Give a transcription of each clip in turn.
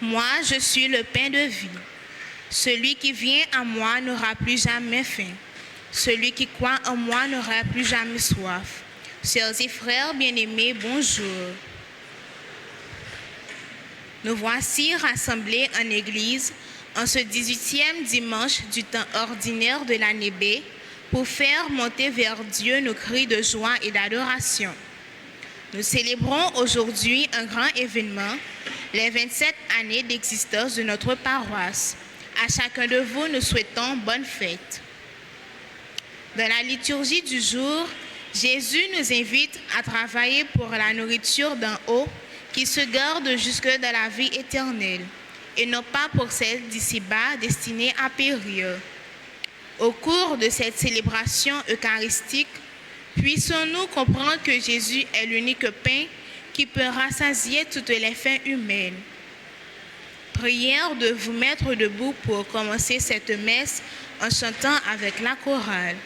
Moi, je suis le pain de vie. Celui qui vient à moi n'aura plus jamais faim. Celui qui croit en moi n'aura plus jamais soif. Sœurs et frères bien-aimés, bonjour. Nous voici rassemblés en Église en ce 18e dimanche du temps ordinaire de l'année B pour faire monter vers Dieu nos cris de joie et d'adoration. Nous célébrons aujourd'hui un grand événement, les 27 années d'existence de notre paroisse. À chacun de vous, nous souhaitons bonne fête. Dans la liturgie du jour, Jésus nous invite à travailler pour la nourriture d'en haut qui se garde jusque dans la vie éternelle et non pas pour celle d'ici-bas destinée à périr. Au cours de cette célébration eucharistique, puissions-nous comprendre que Jésus est l'unique pain qui peut rassasier toutes les faims humaines. Prière de vous mettre debout pour commencer cette messe en chantant avec la chorale.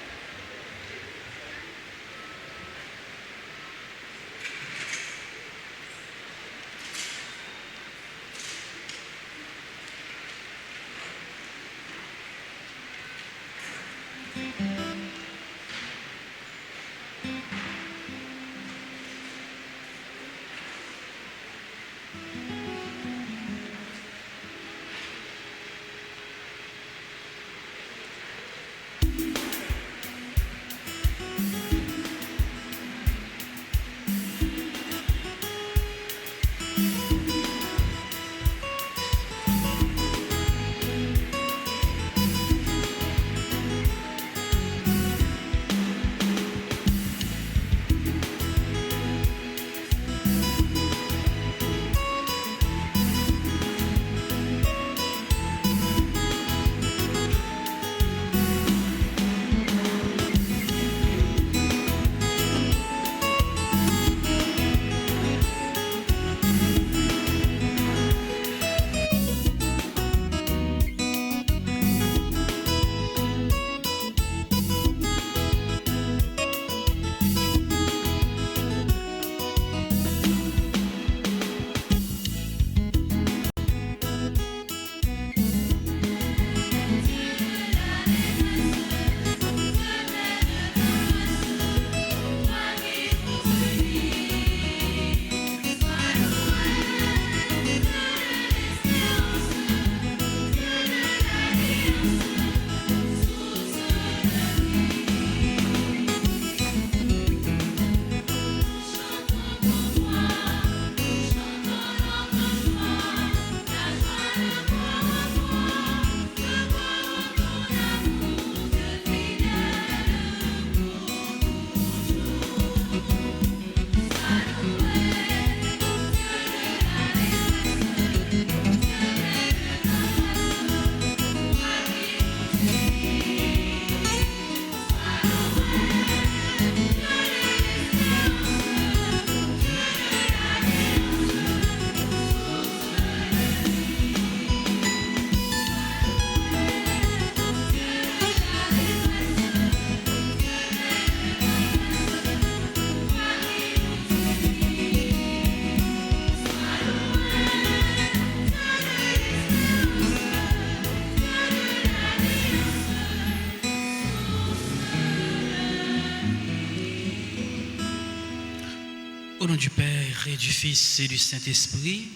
Au nom du Père et du Fils et du Saint-Esprit,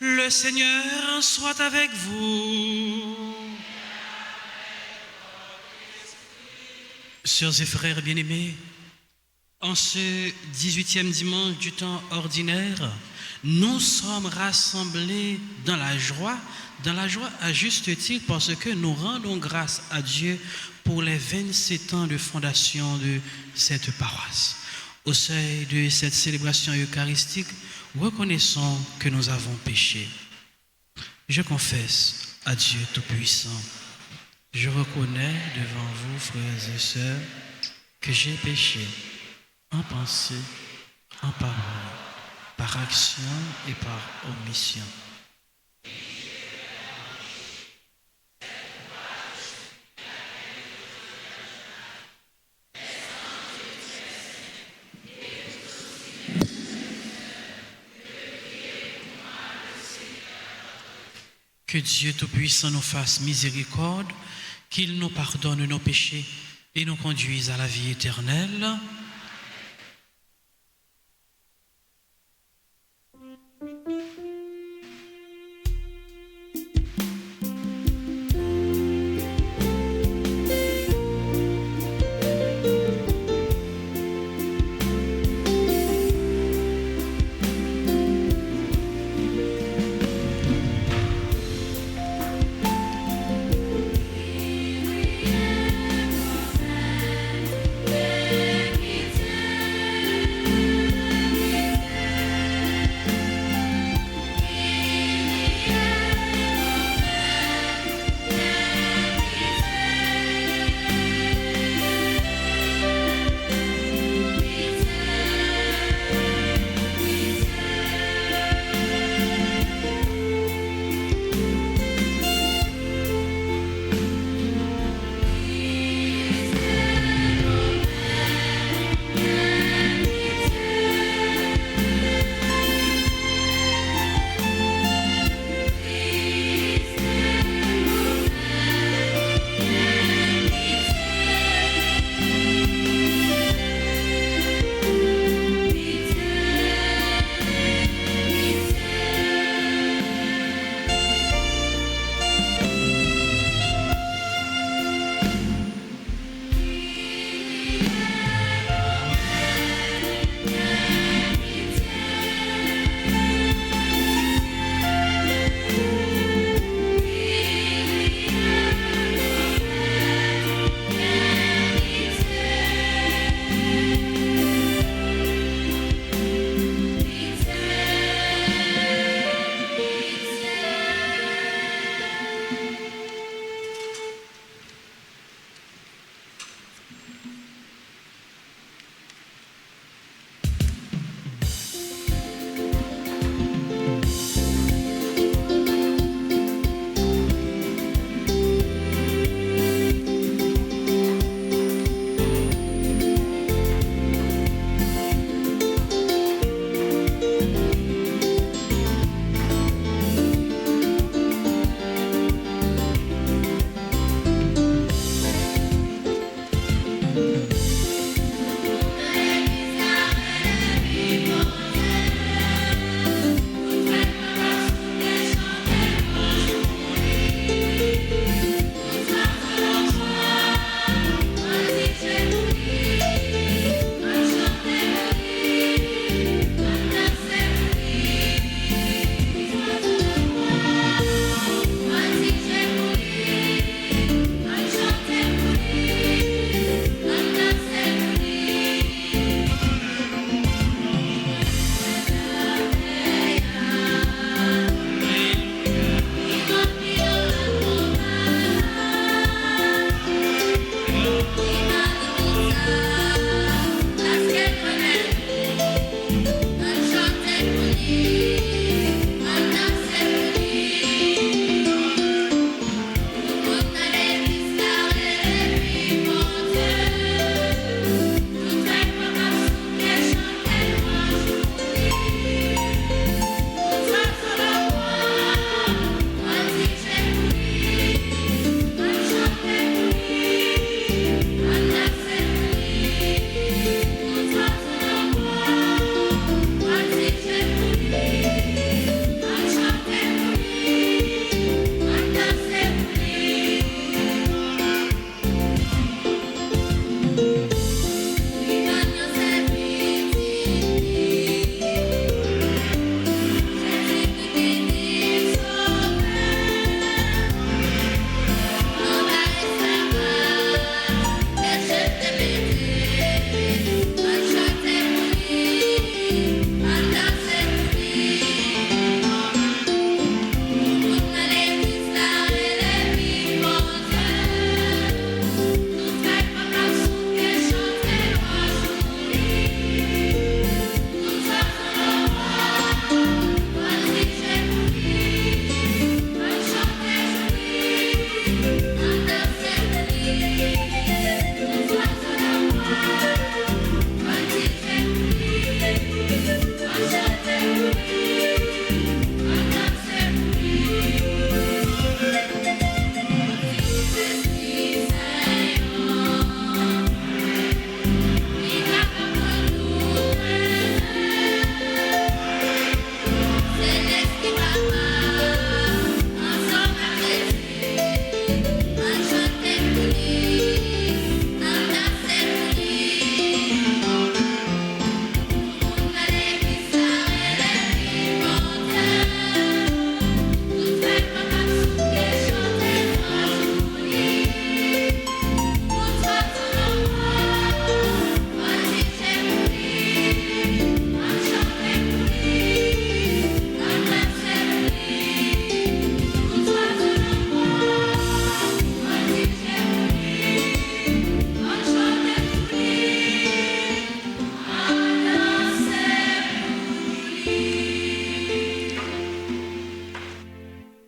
le Seigneur soit avec vous. Sœurs et frères bien-aimés, en ce 18e dimanche du temps ordinaire, nous sommes rassemblés dans la joie à juste titre parce que nous rendons grâce à Dieu pour les 27 ans de fondation de cette paroisse. Au seuil de cette célébration eucharistique, reconnaissons que nous avons péché. Je confesse à Dieu Tout-Puissant. Je reconnais devant vous, frères et sœurs, que j'ai péché en pensée, en parole, par action et par omission. Que Dieu Tout-Puissant nous fasse miséricorde, qu'il nous pardonne nos péchés et nous conduise à la vie éternelle.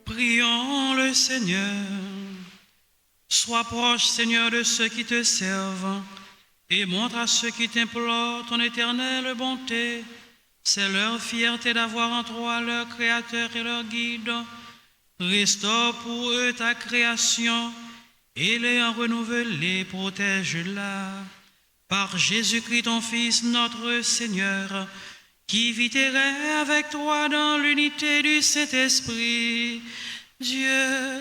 Prions le Seigneur. Sois proche, Seigneur, de ceux qui te servent et montre à ceux qui t'implorent ton éternelle bonté. C'est leur fierté d'avoir en toi leur Créateur et leur Guide. Restaure pour eux ta création et l'ayant renouvelée, protège-la. Par Jésus-Christ, ton Fils, notre Seigneur, qui vit et règne avec toi dans l'unité du Saint-Esprit, Dieu,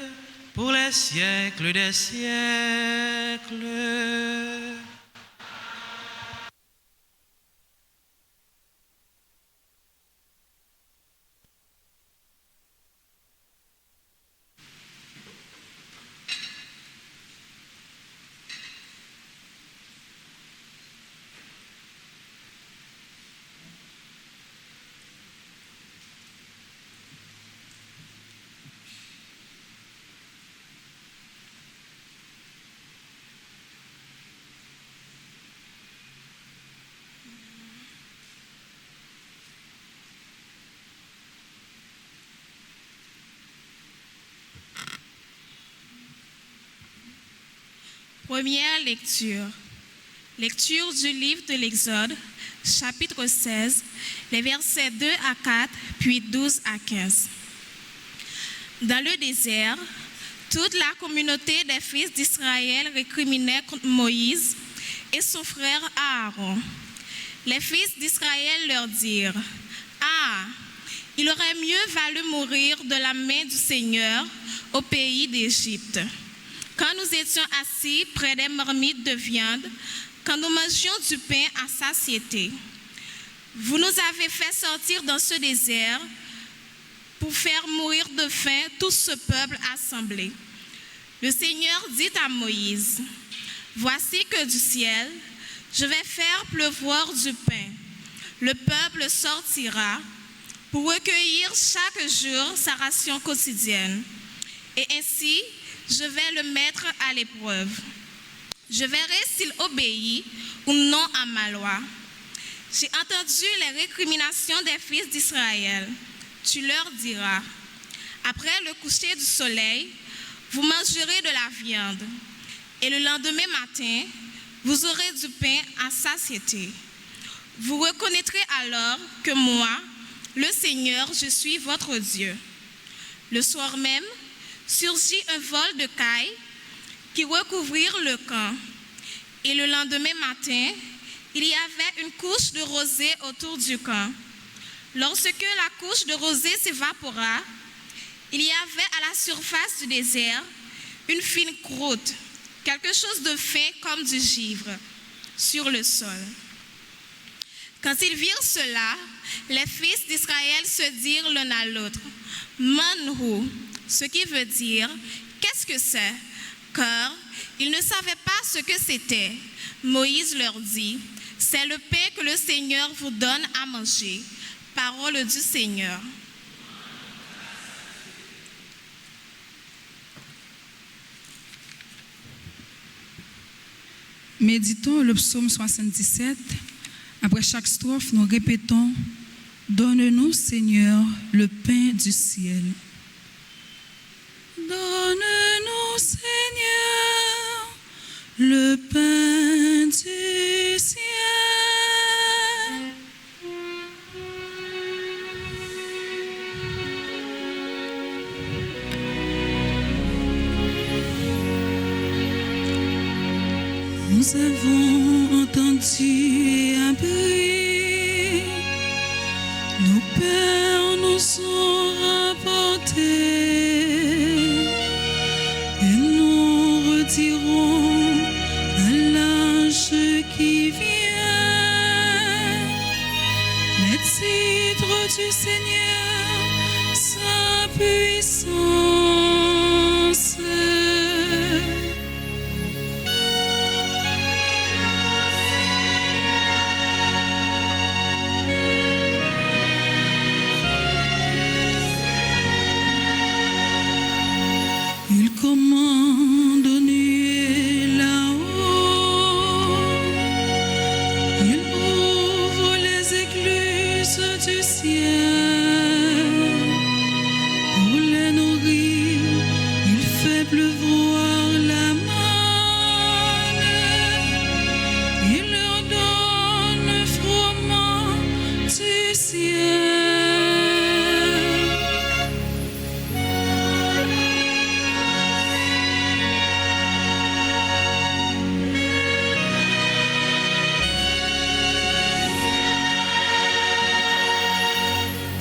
pour les siècles des siècles. Première lecture. Lecture du livre de l'Exode, chapitre 16, les versets 2 à 4, puis 12 à 15. Dans le désert, toute la communauté des fils d'Israël récriminait contre Moïse et son frère Aaron. Les fils d'Israël leur dirent: « Ah, il aurait mieux valu mourir de la main du Seigneur au pays d'Égypte. Quand nous étions assis près des marmites de viande, quand nous mangions du pain à satiété. Vous nous avez fait sortir dans ce désert pour faire mourir de faim tout ce peuple assemblé. » Le Seigneur dit à Moïse: « Voici que du ciel, je vais faire pleuvoir du pain. Le peuple sortira pour recueillir chaque jour sa ration quotidienne. Et ainsi, je vais le mettre à l'épreuve. Je verrai s'il obéit ou non à ma loi. J'ai entendu les récriminations des fils d'Israël. Tu leur diras: après le coucher du soleil, vous mangerez de la viande. Et le lendemain matin, vous aurez du pain à satiété. Vous reconnaîtrez alors que moi, le Seigneur, je suis votre Dieu. » Le soir même, surgit un vol de cailles qui recouvrirent le camp. Et le lendemain matin, il y avait une couche de rosée autour du camp. Lorsque la couche de rosée s'évapora, il y avait à la surface du désert une fine croûte, quelque chose de fin comme du givre, sur le sol. Quand ils virent cela, les fils d'Israël se dirent l'un à l'autre: « Manhu », ce qui veut dire « qu'est-ce que c'est ?» Car ils ne savaient pas ce que c'était. Moïse leur dit: « C'est le pain que le Seigneur vous donne à manger. » Parole du Seigneur. Méditons le psaume 77. Après chaque strophe, nous répétons: « Donne-nous, Seigneur, le pain du ciel. » Donne-nous, Seigneur, le pain du ciel. Nous avons entendu un bruit, nos pères nous ont rapporté une voir la manne, il leur donne un froment du ciel.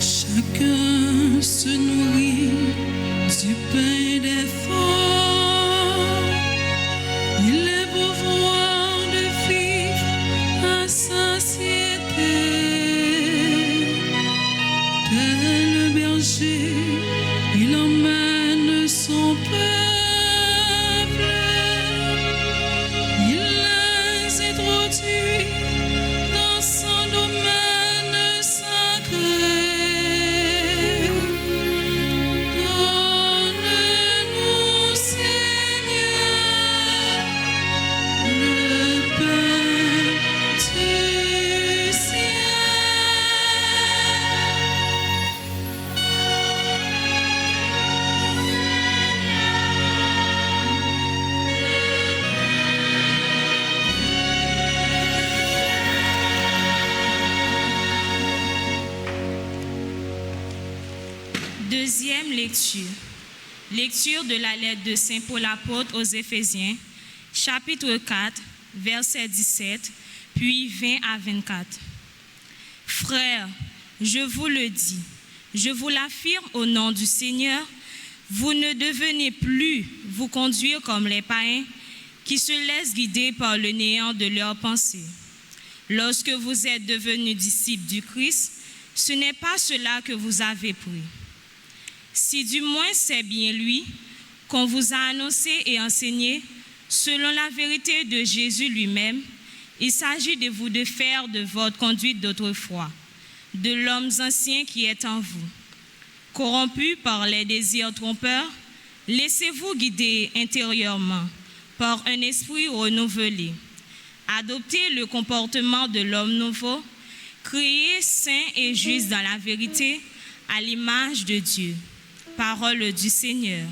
Chacun se nourrit du pain des forts. Il est pouvoir de vivre à satiété. Tel le berger, il emmène son peuple. Il les introduit dans son domaine sacré. Donne-nous, Seigneur, le pain du ciel. Deuxième lecture. Lecture de la lettre de Saint Paul apôtre aux Éphésiens, chapitre 4, versets 17, puis 20 à 24. Frères, je vous le dis, je vous l'affirme au nom du Seigneur, vous ne devenez plus vous conduire comme les païens qui se laissent guider par le néant de leurs pensées. Lorsque vous êtes devenus disciples du Christ, ce n'est pas cela que vous avez pris. Si du moins c'est bien lui qu'on vous a annoncé et enseigné, selon la vérité de Jésus lui-même, il s'agit de vous défaire de votre conduite d'autrefois, de l'homme ancien qui est en vous. Corrompu par les désirs trompeurs, laissez-vous guider intérieurement par un esprit renouvelé. Adoptez le comportement de l'homme nouveau, créé saint et juste dans la vérité, à l'image de Dieu. Parole du Seigneur.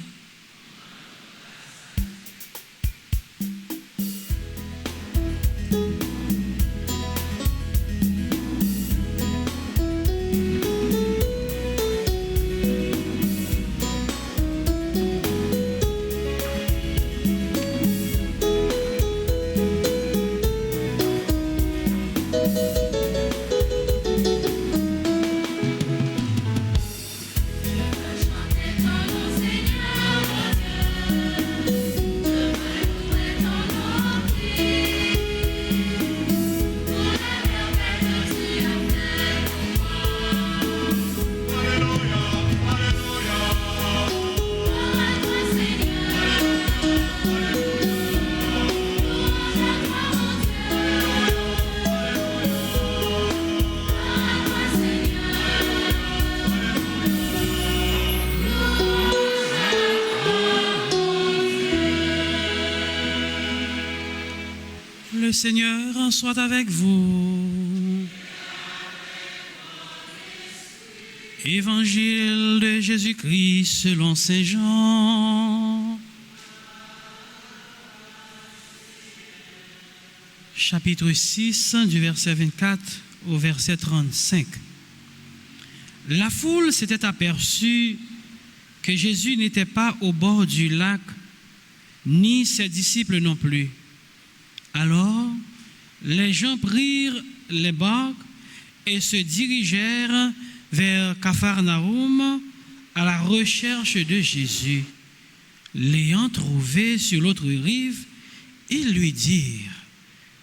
Le Seigneur soit avec vous. Évangile de Jésus-Christ selon Saint Jean. Chapitre 6, du verset 24 au verset 35. La foule s'était aperçue que Jésus n'était pas au bord du lac, ni ses disciples non plus. Alors, les gens prirent les barques et se dirigèrent vers Capharnaüm à la recherche de Jésus. L'ayant trouvé sur l'autre rive, ils lui dirent: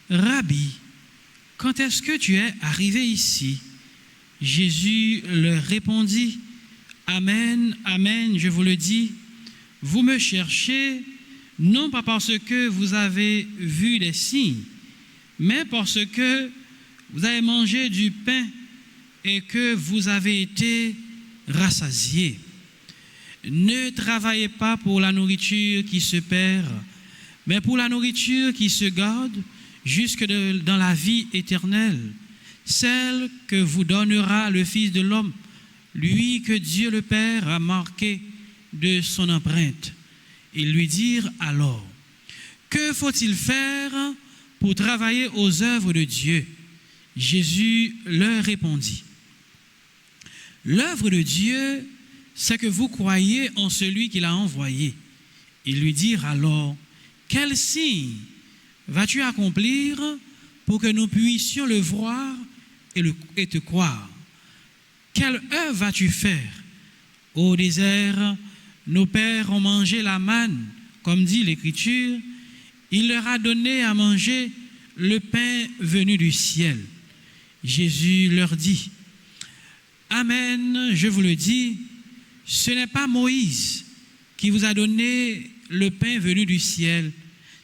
Rabbi, quand est-ce que tu es arrivé ici? Jésus leur répondit: Amen, amen, je vous le dis, vous me cherchez non pas parce que vous avez vu les signes, mais parce que vous avez mangé du pain et que vous avez été rassasiés. Ne travaillez pas pour la nourriture qui se perd, mais pour la nourriture qui se garde jusque dans la vie éternelle, celle que vous donnera le Fils de l'homme, lui que Dieu le Père a marqué de son empreinte. Ils lui dirent alors, que faut-il faire pour travailler aux œuvres de Dieu? Jésus leur répondit, l'œuvre de Dieu, c'est que vous croyez en celui qui l'a envoyé. Ils lui dirent alors, quel signe vas-tu accomplir pour que nous puissions le voir et te croire? Quelle œuvre vas-tu faire? Au désert, nos pères ont mangé la manne, comme dit l'Écriture. Il leur a donné à manger le pain venu du ciel. Jésus leur dit, amen, je vous le dis, ce n'est pas Moïse qui vous a donné le pain venu du ciel,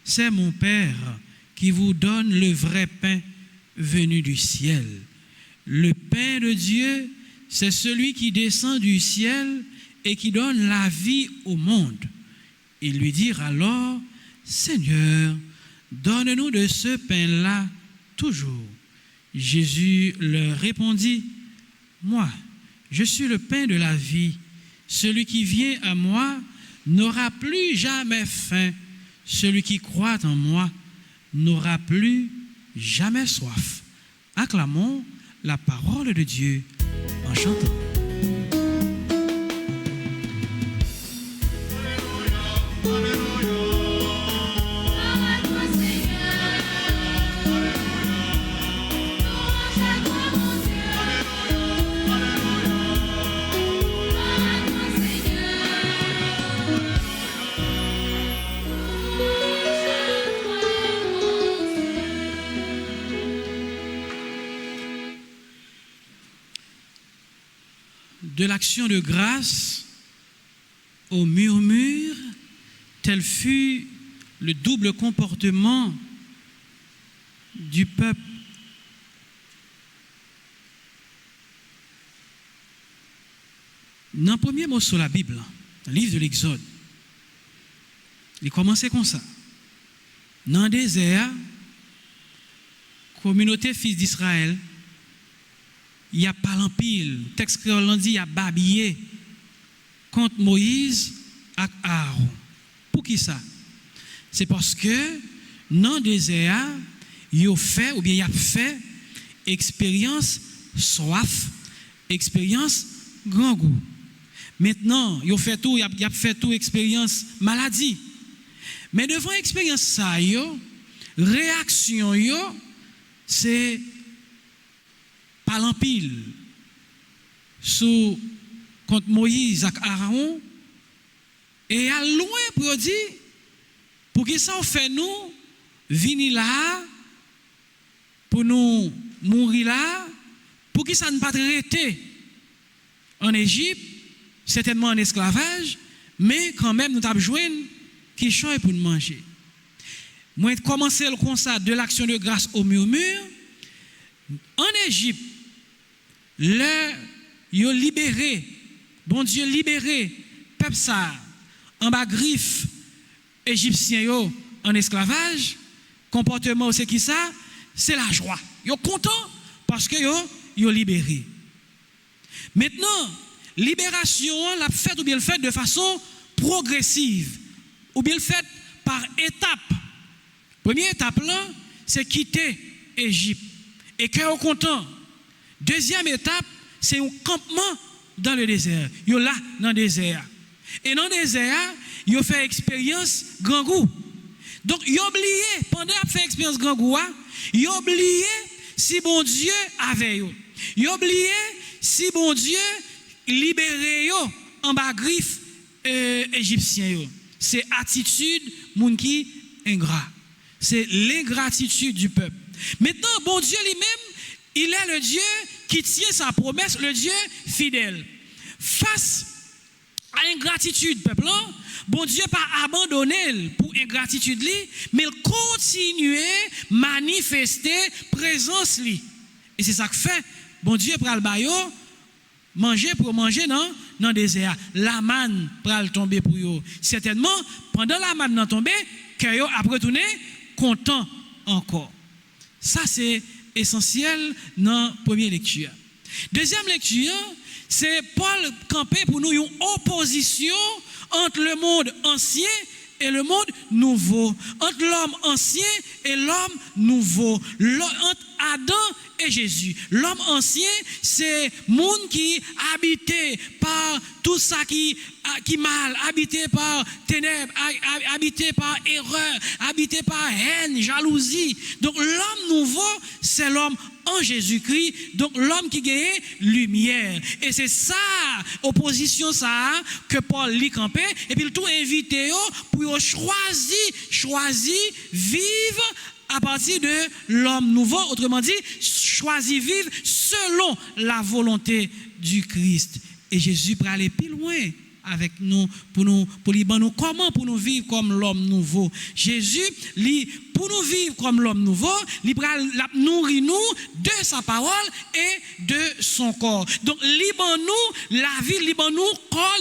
c'est mon Père qui vous donne le vrai pain venu du ciel. Le pain de Dieu, c'est celui qui descend du ciel et qui donne la vie au monde. Ils lui dirent alors, Seigneur, donne-nous de ce pain-là toujours. Jésus leur répondit, moi, je suis le pain de la vie. Celui qui vient à moi n'aura plus jamais faim. Celui qui croit en moi n'aura plus jamais soif. Acclamons la parole de Dieu en chantant. De l'action de grâce au murmure, tel fut le double comportement du peuple. Dans le premier mot sur la Bible, dans le livre de l'Exode, il commençait comme ça. Dans le désert, communauté fils d'Israël, il y a pas l'empile. Texte que l'on dit, il y a babillé contre Moïse et Aaron. Pour qui ça? C'est parce que dans le désert, il a fait, ou bien il a fait expérience soif, expérience grand goût. Maintenant, il a fait tout, il a fait tout expérience maladie. Mais devant expérience ça, réaction, c'est pas l'empile sous contre Moïse et Aaron et à loin pour dire pour que ça fait nous venir là pour nous mourir là pour que ça ne pas traiter en Égypte certainement en esclavage mais quand même nous avons joindre qui choix pour nous manger. Moi commencer le constat de l'action de grâce au murmure en Égypte. Là, ils ont libéré, bon Dieu libéré, peuple ça, en bas griffe égyptien en esclavage, comportement c'est qui ça? C'est la joie. Ils sont contents parce que ils ont libéré. Maintenant, libération, la fait ou bien le fait de façon progressive, ou bien le fait par étape. Première étape là, c'est quitter Égypte. Et que sont contents. Deuxième étape, c'est un campement dans le désert. Ils sont là dans le désert. Et dans le désert, ils ont fait expérience grand goût. Donc, ils ont oublié, pendant qu'ils ont fait expérience grand goût, ils ont oublié si bon Dieu avait eux. Ils ont oublié si bon Dieu libérait eux en bas griffe égyptien. C'est attitude, moun qui ingrat. C'est l'ingratitude du peuple. Maintenant, bon Dieu lui-même, il est le Dieu qui tient sa promesse, le Dieu fidèle. Face à l'ingratitude, peuple, bon Dieu pas abandonné pour ingratitude, mais il continue à manifester présence. Et c'est ça que fait, bon Dieu prend le baillot, manger pour manger dans le désert. La manne prend tomber pour eux. Certainement, pendant la manne n'a tombé, que yo après retourner content encore. Ça, c'est essentiel dans la première lecture. Deuxième lecture, c'est Paul campé pour nous une opposition entre le monde ancien et le monde nouveau, entre l'homme ancien et l'homme nouveau, entre Adam et Jésus. L'homme ancien, c'est monde qui habité par tout ça qui mal, habité par ténèbres, habité par erreur, habité par haine, jalousie. Donc l'homme nouveau, c'est l'homme en Jésus-Christ, donc l'homme qui gagne lumière. Et c'est ça, opposition ça, que Paul lit campé, et puis il tout invité pour choisir, vivre à partir de l'homme nouveau, autrement dit, choisir vivre selon la volonté du Christ. Et Jésus peut aller plus loin avec nous, pour nous comment pour nous vivre comme l'homme nouveau. Jésus, pour nous vivre comme l'homme nouveau, il nourrit nous de sa parole et de son corps. Donc, nous la vie, nous corps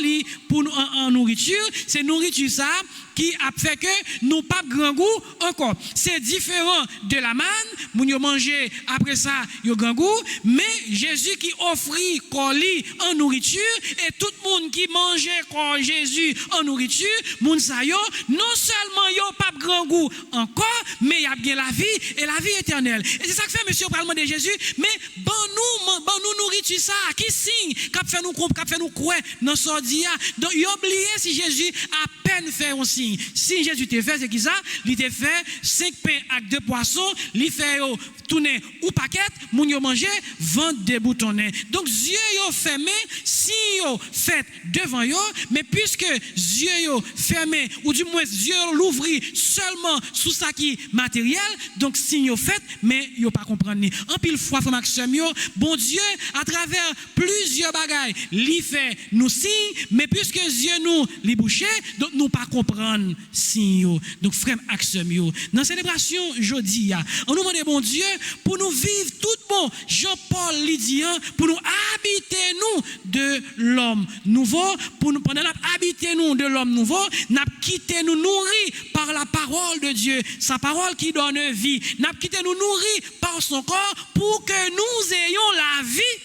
pour nous en nourriture, c'est nourriture ça qui a fait que nous pas grand goût encore. C'est différent de la manne, nous manger après ça, yo grand goût, mais Jésus qui offrit corps en nourriture et tout le monde qui mangeait corps Jésus en nourriture, moun sa yo non seulement yo pas grand goût encore, mais y a bien la vie et la vie éternelle. Et c'est ça que fait monsieur au parlement de Jésus, mais bon nous nourriture ça qui signe qu'a fait nous croire dans sordia. Donc y oublié si Jésus a peine fait un signe. Si Jésus te fait, c'est qui ça? Il te fait 5 pains avec 2 poissons, il fait tourner ou paquet, moun yo manger, vendre des boutonnets. Donc yeux yo fermé, si yo fait devant yo, mais puisque yeux yo fermé ou du moins yeux l'ouvri seulement sous ça qui matériel, donc si yo fait mais yo pas comprendre ni. En pile fois frère Maxime yo, bon Dieu à travers plusieurs bagailles, li fait nous signe, mais puisque yeux nous li bouché, donc nous pas comprendre signe. Donc frère Maxime yo, dans célébration jeudi on nous demande bon Dieu pour nous vivre tout bon, Jean-Paul Lydian, pour nous habiter nous de l'homme nouveau, pour nous pendant habiter nous de l'homme nouveau, n'a quitté nous nourris par la parole de Dieu, sa parole qui donne vie, n'a quitté nous nourris par son corps pour que nous ayons la vie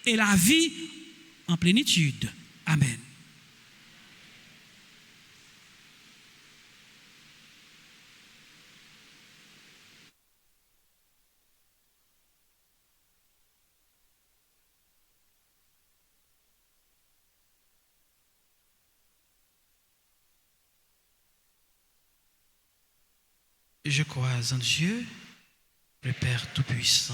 et la vie en plénitude. Amen. Je crois en Dieu, le Père Tout-Puissant,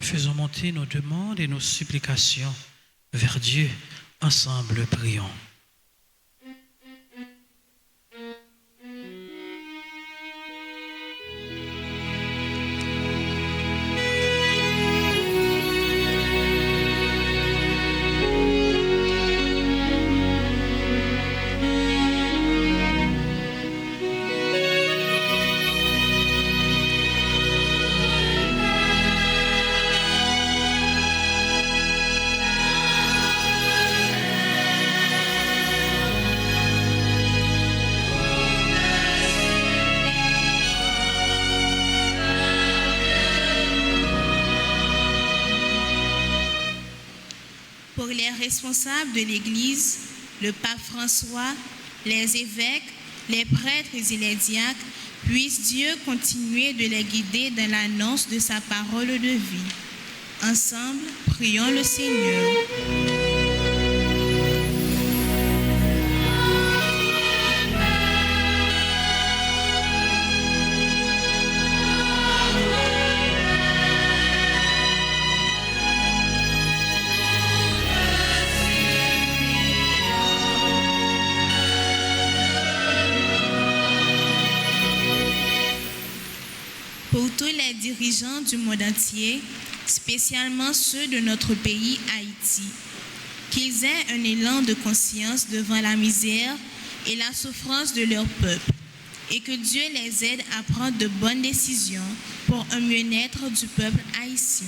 faisons monter nos demandes et nos supplications vers Dieu. Ensemble, prions. Pour les responsables de l'Église, le pape François, les évêques, les prêtres et les diacres, puisse Dieu continuer de les guider dans l'annonce de sa parole de vie. Ensemble, prions le Seigneur. dirigeants du monde entier, spécialement ceux de notre pays, Haïti, qu'ils aient un élan de conscience devant la misère et la souffrance de leur peuple, et que Dieu les aide à prendre de bonnes décisions pour un mieux-être du peuple haïtien.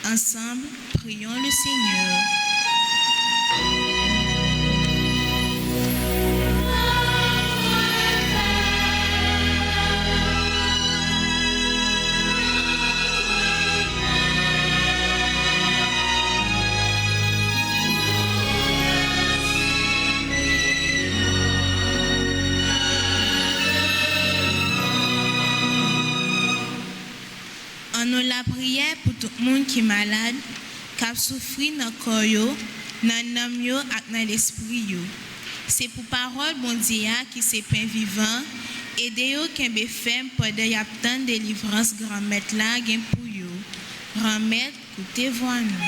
Ensemble, prions le Seigneur. On a la prière pour tout le monde qui est malade, qui a souffert dans le corps, dans l'âme et dans l'esprit. C'est pour parole bon Dieu qui c'est pain vivant, aidez-vous qui est ferme pendant y a tant de délivrance grand-mère là gain pour yo. Grand-mère, écoutez-vous nous.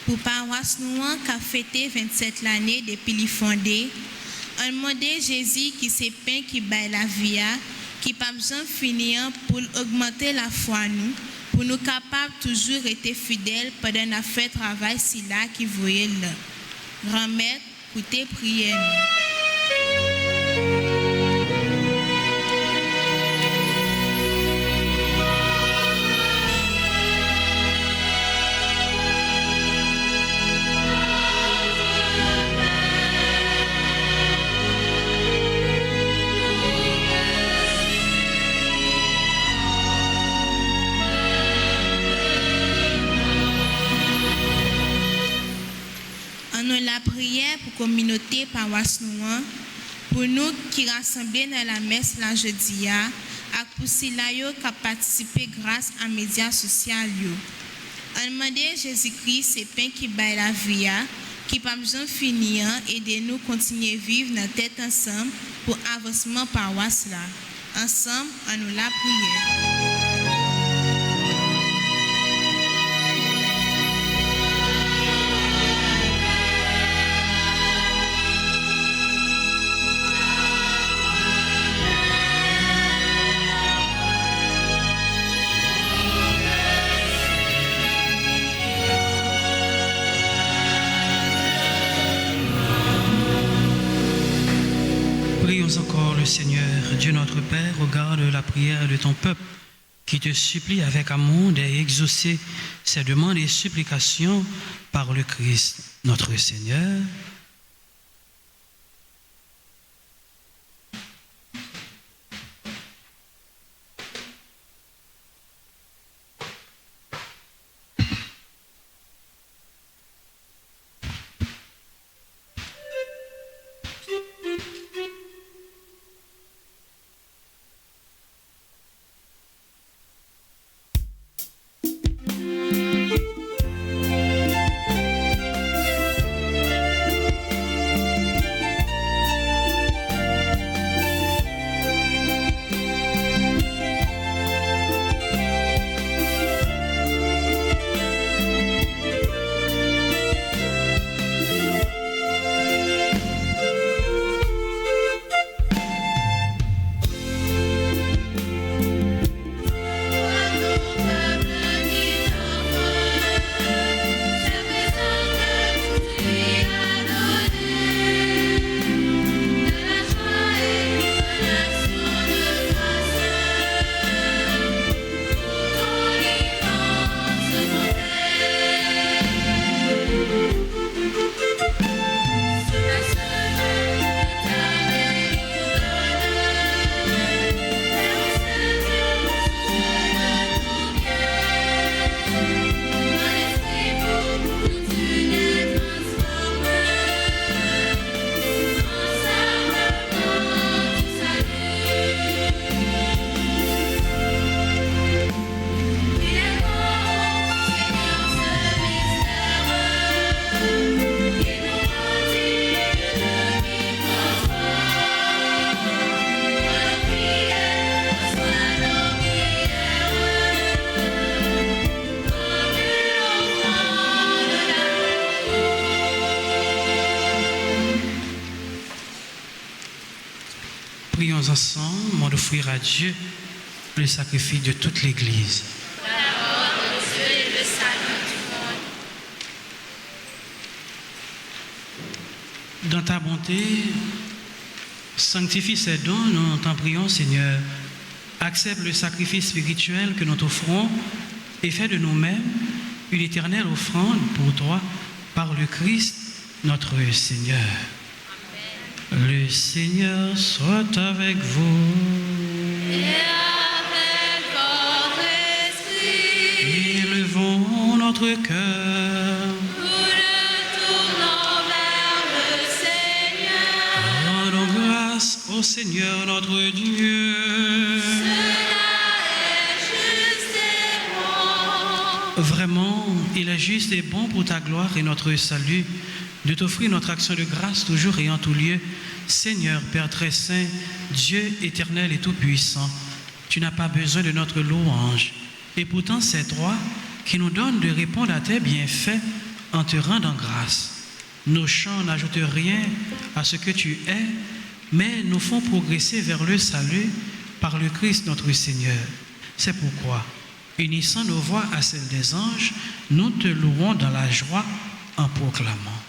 Pour paroisse nous qui a fêté 27 l'année depuis qu'il fondé, on demande Jésus qui c'est pain qui baille la vie, qui pas besoin de finir pour augmenter la foi nous, pour nous capables toujours être fidèles pendant la fait travail si là qui voyait là. Grand-mère, écoutez prière nous. La prière pour la communauté paroisse noire, pour nous qui rassemblés dans la messe la jeudi, et pour ceux qui participé grâce à médias sociaux. On demande Jésus-Christ, c'est pain qui baille la vie, qui pas besoin de finir, et de nous continuer à vivre dans tête ensemble pour avancement paroisse là. Ensemble, on nous la prière. Prions encore le Seigneur, Dieu notre Père, regarde la prière de ton peuple qui te supplie avec amour d'exaucer ses demandes et supplications par le Christ, notre Seigneur. Prions ensemble d'offrir à Dieu le sacrifice de toute l'Église. Dans ta bonté, sanctifie ces dons, nous t'en prions, Seigneur. Accepte le sacrifice spirituel que nous t'offrons et fais de nous-mêmes une éternelle offrande pour toi par le Christ, notre Seigneur. Amen. Le Seigneur soit avec vous. Et avec votre esprit. Élevons notre cœur. Nous le tournons vers le Seigneur. Rendons grâce au Seigneur notre Dieu. Vraiment, il est juste et bon pour ta gloire et notre salut de t'offrir notre action de grâce toujours et en tout lieu. Seigneur, Père très saint, Dieu éternel et tout-puissant, tu n'as pas besoin de notre louange. Et pourtant, c'est toi qui nous donnes de répondre à tes bienfaits en te rendant grâce. Nos chants n'ajoutent rien à ce que tu es, mais nous font progresser vers le salut par le Christ notre Seigneur. C'est pourquoi, unissant nos voix à celles des anges, nous te louons dans la joie en proclamant.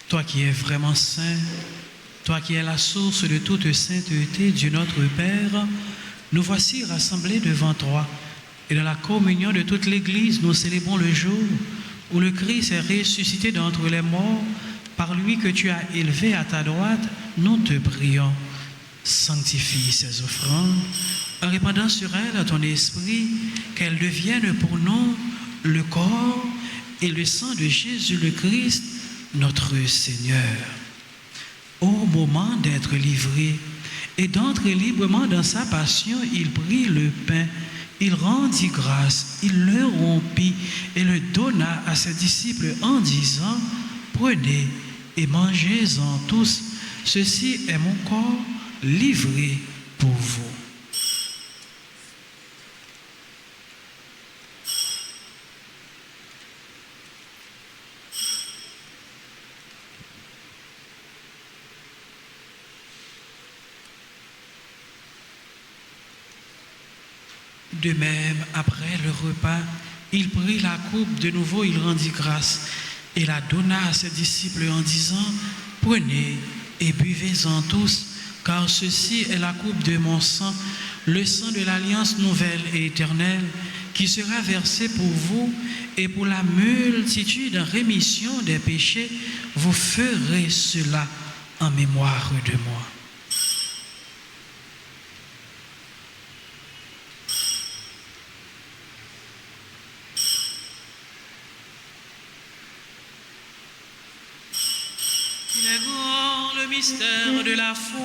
Toi qui es vraiment saint, toi qui es la source de toute sainteté, Dieu notre Père, nous voici rassemblés devant toi. Et dans la communion de toute l'Église, nous célébrons le jour où le Christ est ressuscité d'entre les morts, par lui que tu as élevé à ta droite, nous te prions. Sanctifie ces offrandes en répandant sur elles ton esprit, qu'elles deviennent pour nous le corps et le sang de Jésus le Christ, notre Seigneur. Au moment d'être livré et d'entrer librement dans sa passion, il prit le pain, il rendit grâce, il le rompit et le donna à ses disciples en disant, « Prenez et mangez-en tous, ceci est mon corps livré pour vous. » De même, après le repas, il prit la coupe de nouveau, il rendit grâce et la donna à ses disciples en disant, « Prenez et buvez-en tous, car ceci est la coupe de mon sang, le sang de l'alliance nouvelle et éternelle, qui sera versé pour vous et pour la multitude en rémission des péchés. Vous ferez cela en mémoire de moi. » Il est grand le mystère de la foi.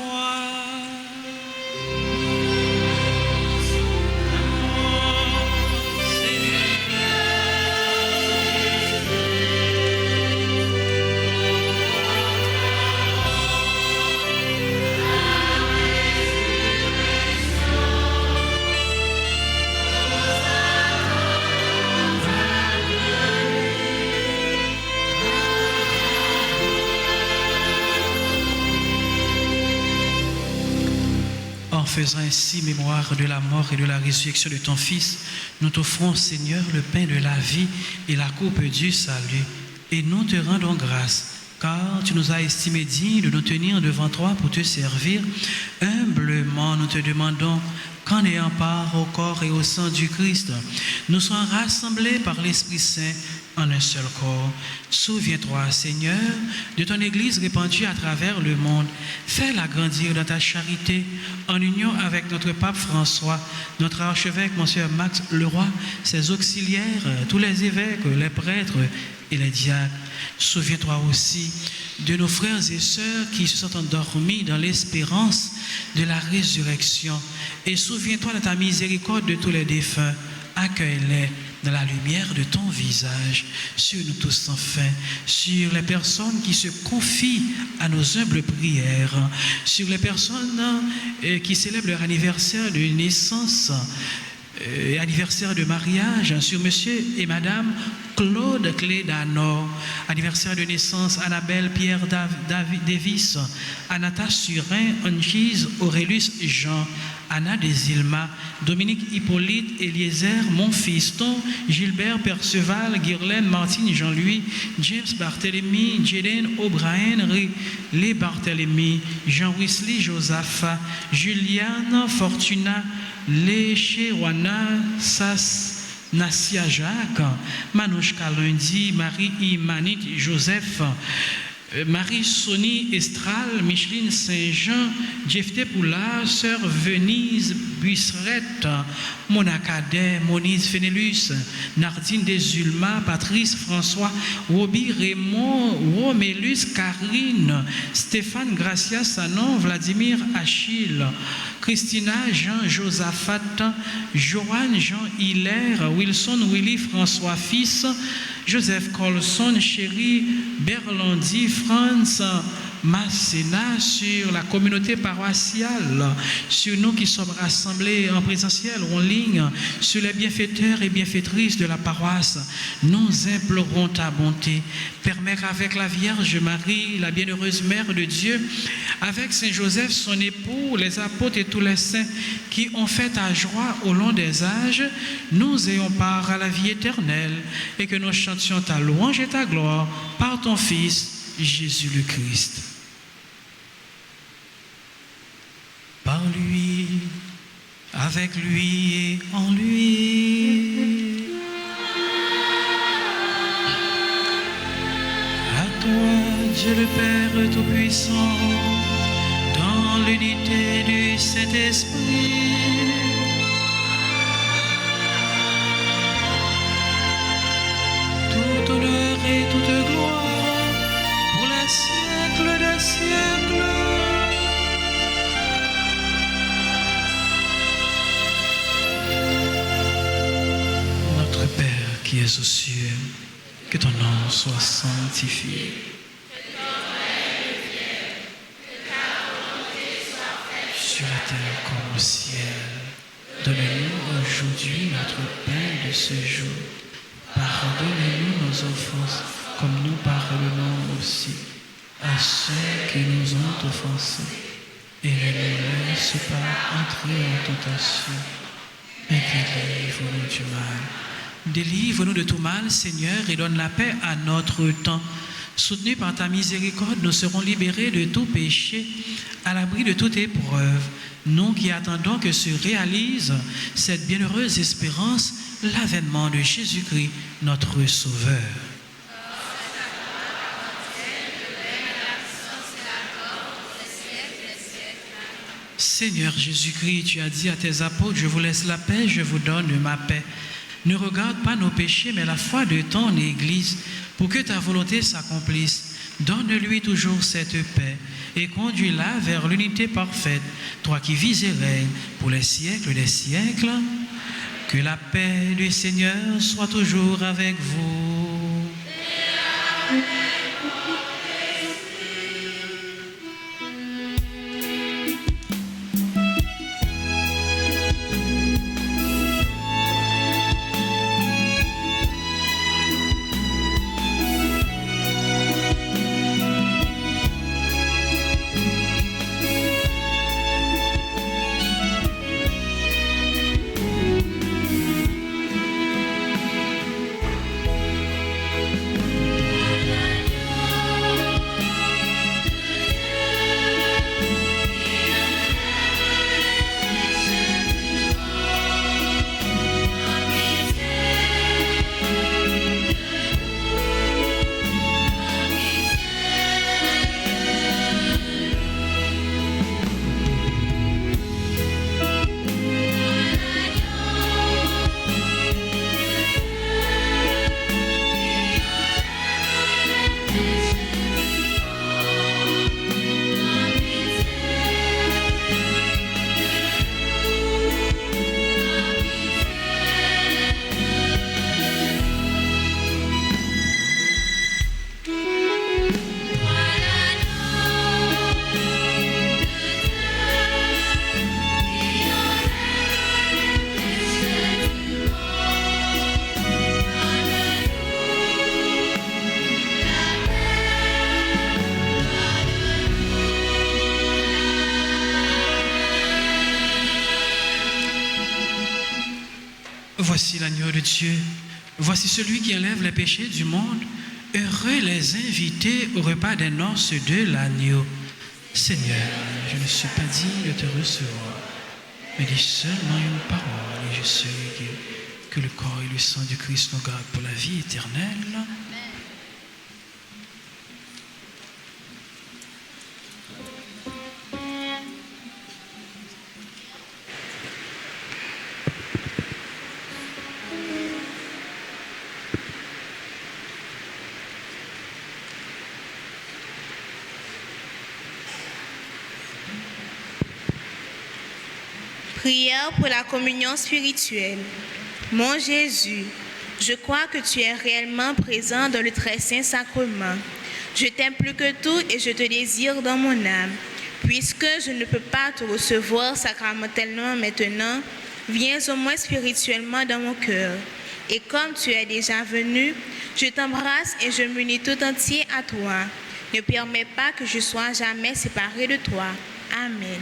En faisant ainsi mémoire de la mort et de la résurrection de ton Fils, nous t'offrons, Seigneur, le pain de la vie et la coupe du salut. Et nous te rendons grâce, car tu nous as estimés dignes de nous tenir devant toi pour te servir. Humblement, nous te demandons qu'en ayant part au corps et au sang du Christ, nous soyons rassemblés par l'Esprit Saint en un seul corps. Souviens-toi, Seigneur, de ton Église répandue à travers le monde. Fais-la grandir dans ta charité, en union avec notre pape François, notre archevêque, Monseigneur Max Leroy, ses auxiliaires, tous les évêques, les prêtres et les diacres. Souviens-toi aussi de nos frères et sœurs qui se sont endormis dans l'espérance de la résurrection. Et souviens-toi de ta miséricorde de tous les défunts. Accueille-les dans la lumière de ton visage, sur nous tous sans fin, sur les personnes qui se confient à nos humbles prières, sur les personnes qui célèbrent leur anniversaire de naissance, anniversaire de mariage, sur monsieur et madame Claude Clédanor, anniversaire de naissance Annabelle Pierre David Davis, Anata Surin, Angise Aurélus Jean, Anna Desilma, Dominique Hippolyte, Eliezer, Monfiston, Gilbert Perceval, Guirlaine, Martine Jean-Louis, James Barthélemy, Jaden O'Brien, Riley Barthélemy, Jean Wesley Joseph, Juliane Fortuna, Léché Wana, Sas Nassia Jacques, Manouchka Lundi, Marie Imanit Joseph, Marie-Sonie Estral, Micheline Saint-Jean, Jefté Poula, Sœur Venise Buissrette, Mona Cadet, Monize Fénélus, Nardine Desulma, Patrice François, Roby Raymond, Romélus Karine, Stéphane Gracia Sanon, Vladimir Achille, Christina Jean Josaphat, Joanne Jean Hilaire, Wilson Willy François Fils, Joseph Colson, Chéri Berlandi, Franz Masséna, sur la communauté paroissiale, sur nous qui sommes rassemblés en présentiel ou en ligne, sur les bienfaiteurs et bienfaitrices de la paroisse. Nous implorons ta bonté. Permets qu'avec la Vierge Marie, la bienheureuse Mère de Dieu, avec Saint Joseph, son époux, les apôtres et tous les saints qui ont fait ta joie au long des âges, nous ayons part à la vie éternelle et que nous chantions ta louange et ta gloire par ton Fils, Jésus le Christ. Par lui, avec lui et en lui. À toi, Dieu le Père Tout-Puissant, dans l'unité du Saint-Esprit. Tout honneur et toute gloire pour les siècles des siècles. Notre Père qui es aux cieux, que ton nom soit sanctifié. Sur la terre comme au ciel. Donne-nous aujourd'hui notre pain de ce jour. Pardonne-nous nos offenses, comme nous pardonnons aussi à ceux qui nous ont offensés. Et ne nous laisse pas entrer en tentation, mais délivre-nous du mal. Délivre-nous de tout mal, Seigneur, et donne la paix à notre temps. Soutenus par ta miséricorde, nous serons libérés de tout péché, à l'abri de toute épreuve. Nous qui attendons que se réalise cette bienheureuse espérance, l'avènement de Jésus-Christ, notre Sauveur. Seigneur Jésus-Christ, tu as dit à tes apôtres, je vous laisse la paix, je vous donne ma paix. Ne regarde pas nos péchés, mais la foi de ton Église, pour que ta volonté s'accomplisse. Donne-lui toujours cette paix et conduis-la vers l'unité parfaite, toi qui vis et règnes pour les siècles des siècles. Que la paix du Seigneur soit toujours avec vous. Voici l'agneau de Dieu, voici celui qui enlève les péchés du monde. Heureux les invités au repas des noces de l'agneau. Seigneur, je ne suis pas digne de te recevoir, mais dis seulement une parole et je serai guéri. Que le corps et le sang du Christ nous gardent pour la vie éternelle. Prière pour la communion spirituelle. Mon Jésus, je crois que tu es réellement présent dans le très saint sacrement. Je t'aime plus que tout et je te désire dans mon âme. Puisque je ne peux pas te recevoir sacramentellement maintenant, viens au moins spirituellement dans mon cœur. Et comme tu es déjà venu, je t'embrasse et je m'unis tout entier à toi. Ne permets pas que je sois jamais séparé de toi. Amen.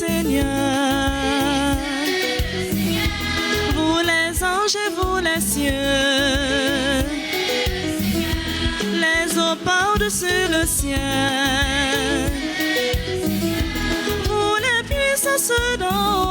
Seigneur. Vous les anges et vous les cieux, les eaux par-dessus le ciel, vous les puissances d'en haut.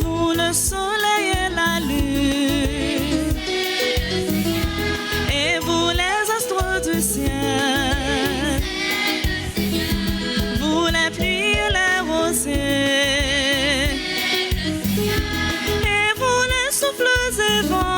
Vous le soleil et la lune, et vous les astres du ciel, vous les pluies et les rosées, et vous les souffles et vents.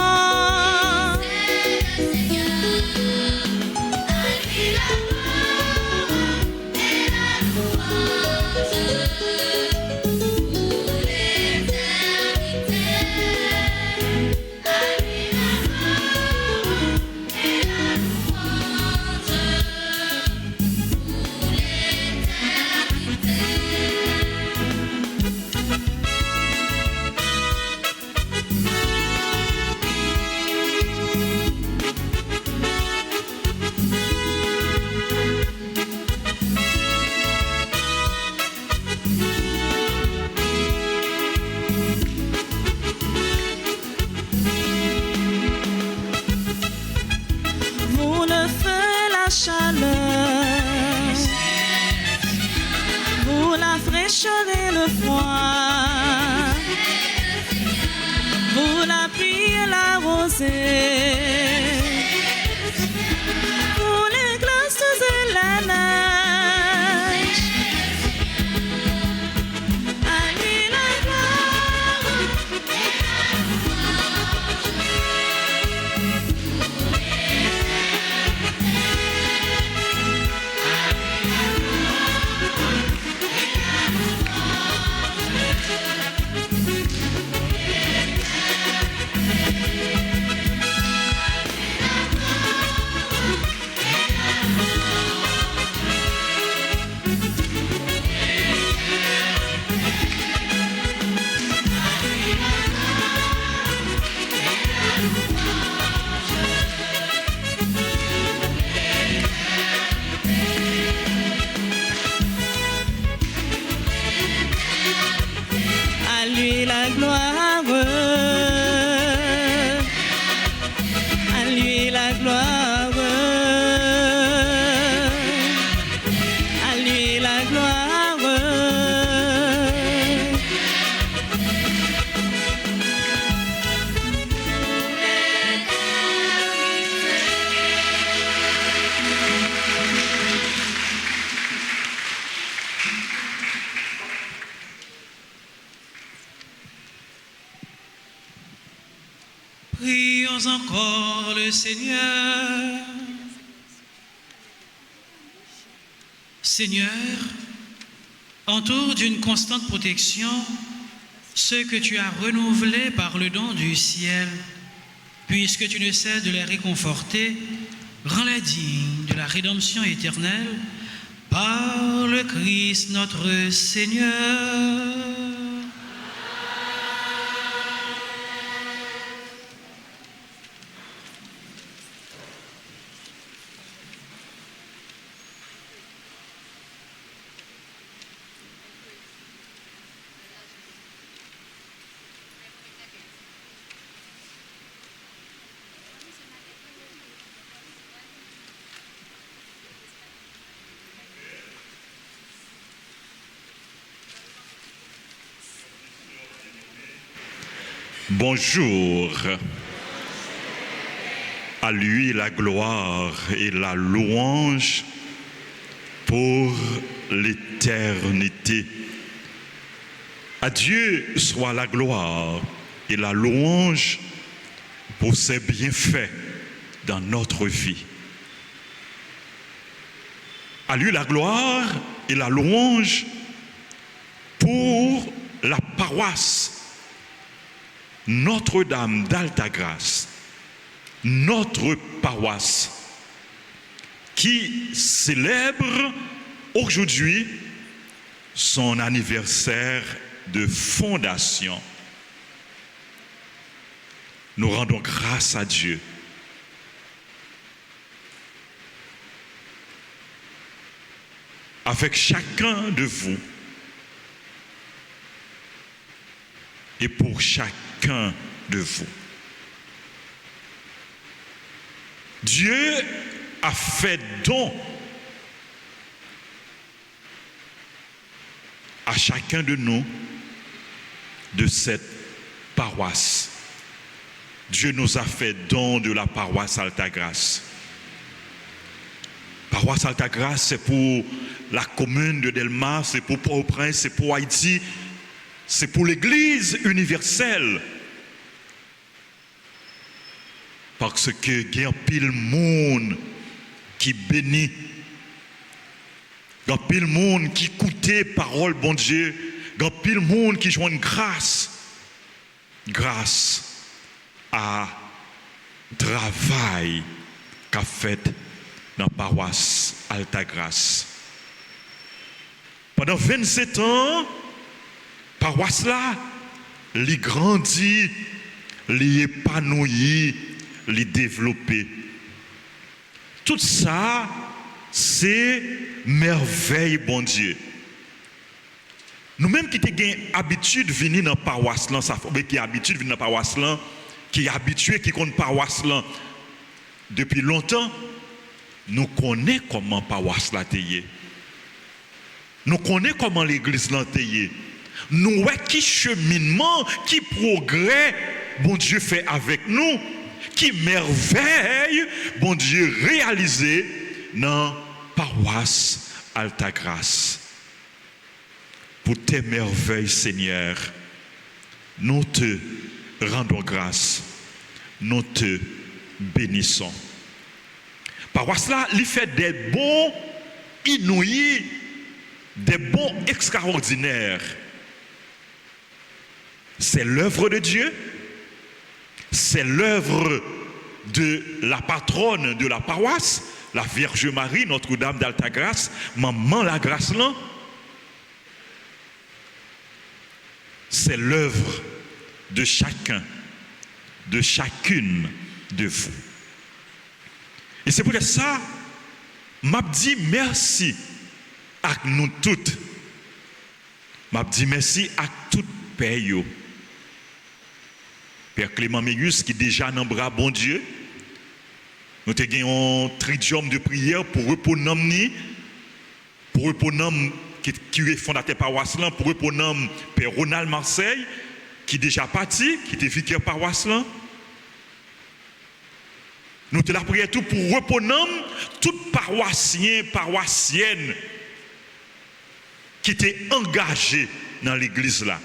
Vous le feu et la chaleur, vous la fraîcheur et le froid, vous la pluie et la rosée, vous les glaces et la neige. À lui la gloire. À lui la gloire, à lui la gloire, à lui la gloire. Prions encore le Seigneur. Seigneur, entoure d'une constante protection ceux que tu as renouvelés par le don du ciel. Puisque tu ne cesses de les réconforter, rends-les dignes de la rédemption éternelle par le Christ notre Seigneur. Bonjour. À lui la gloire et la louange pour l'éternité. À Dieu soit la gloire et la louange pour ses bienfaits dans notre vie. À lui la gloire et la louange pour la paroisse Notre-Dame d'Altagrace, notre paroisse, qui célèbre aujourd'hui son anniversaire de fondation. Nous rendons grâce à Dieu. Avec chacun de vous et pour chacun de vous. Dieu a fait don à chacun de nous de cette paroisse. Dieu nous a fait don de la paroisse Altagrace. Paroisse Altagrace, c'est pour la commune de Delmas, c'est pour Port-au-Prince, c'est pour Haïti, c'est pour l'Église universelle. Parce que il y a un pile monde qui bénit, il y a un pile monde qui écoute parole bon Dieu, il y a un pile monde qui joue une grâce à travail qu'a fait dans la paroisse Altagrace. Pendant 27 ans, paroisse là, elle grandit, elle épanouit, elle développé. Tout ça, c'est merveille, bon Dieu. Nous-mêmes qui avons l'habitude de venir dans la paroisse là, qui est habitué de venir dans la paroisse là, qui est habitué, qui connaît la paroisse là depuis longtemps, nous connaissons comment la paroisse là est. Nous connaissons comment l'église là est. Nous voyons qui cheminement, qui progrès, bon Dieu fait avec nous, qui merveille, bon Dieu réalisé dans la paroisse Altagrace. Pour tes merveilles, Seigneur, nous te rendons grâce, nous te bénissons. Paroisse là, il fait des bons inouïs, des bons extraordinaires. C'est l'œuvre de Dieu, c'est l'œuvre de la patronne de la paroisse, la Vierge Marie, Notre-Dame d'Altagrace, Maman la Grâce là. C'est l'œuvre de chacun, de chacune de vous. Et c'est pour ça, m'a dit merci à nous toutes. M'a dit merci à toutes pays. Père Clément Mégus qui déjà dans bras bon Dieu. Nous avons un tridium de prière pour reposer qui est fondateur paroisse là, pour reposer Père Ronald Marseille qui est déjà parti, qui était vicaire paroisse là. Nous avons la prière tout pour reposer tout paroissien, paroissienne qui était engagé dans l'église là,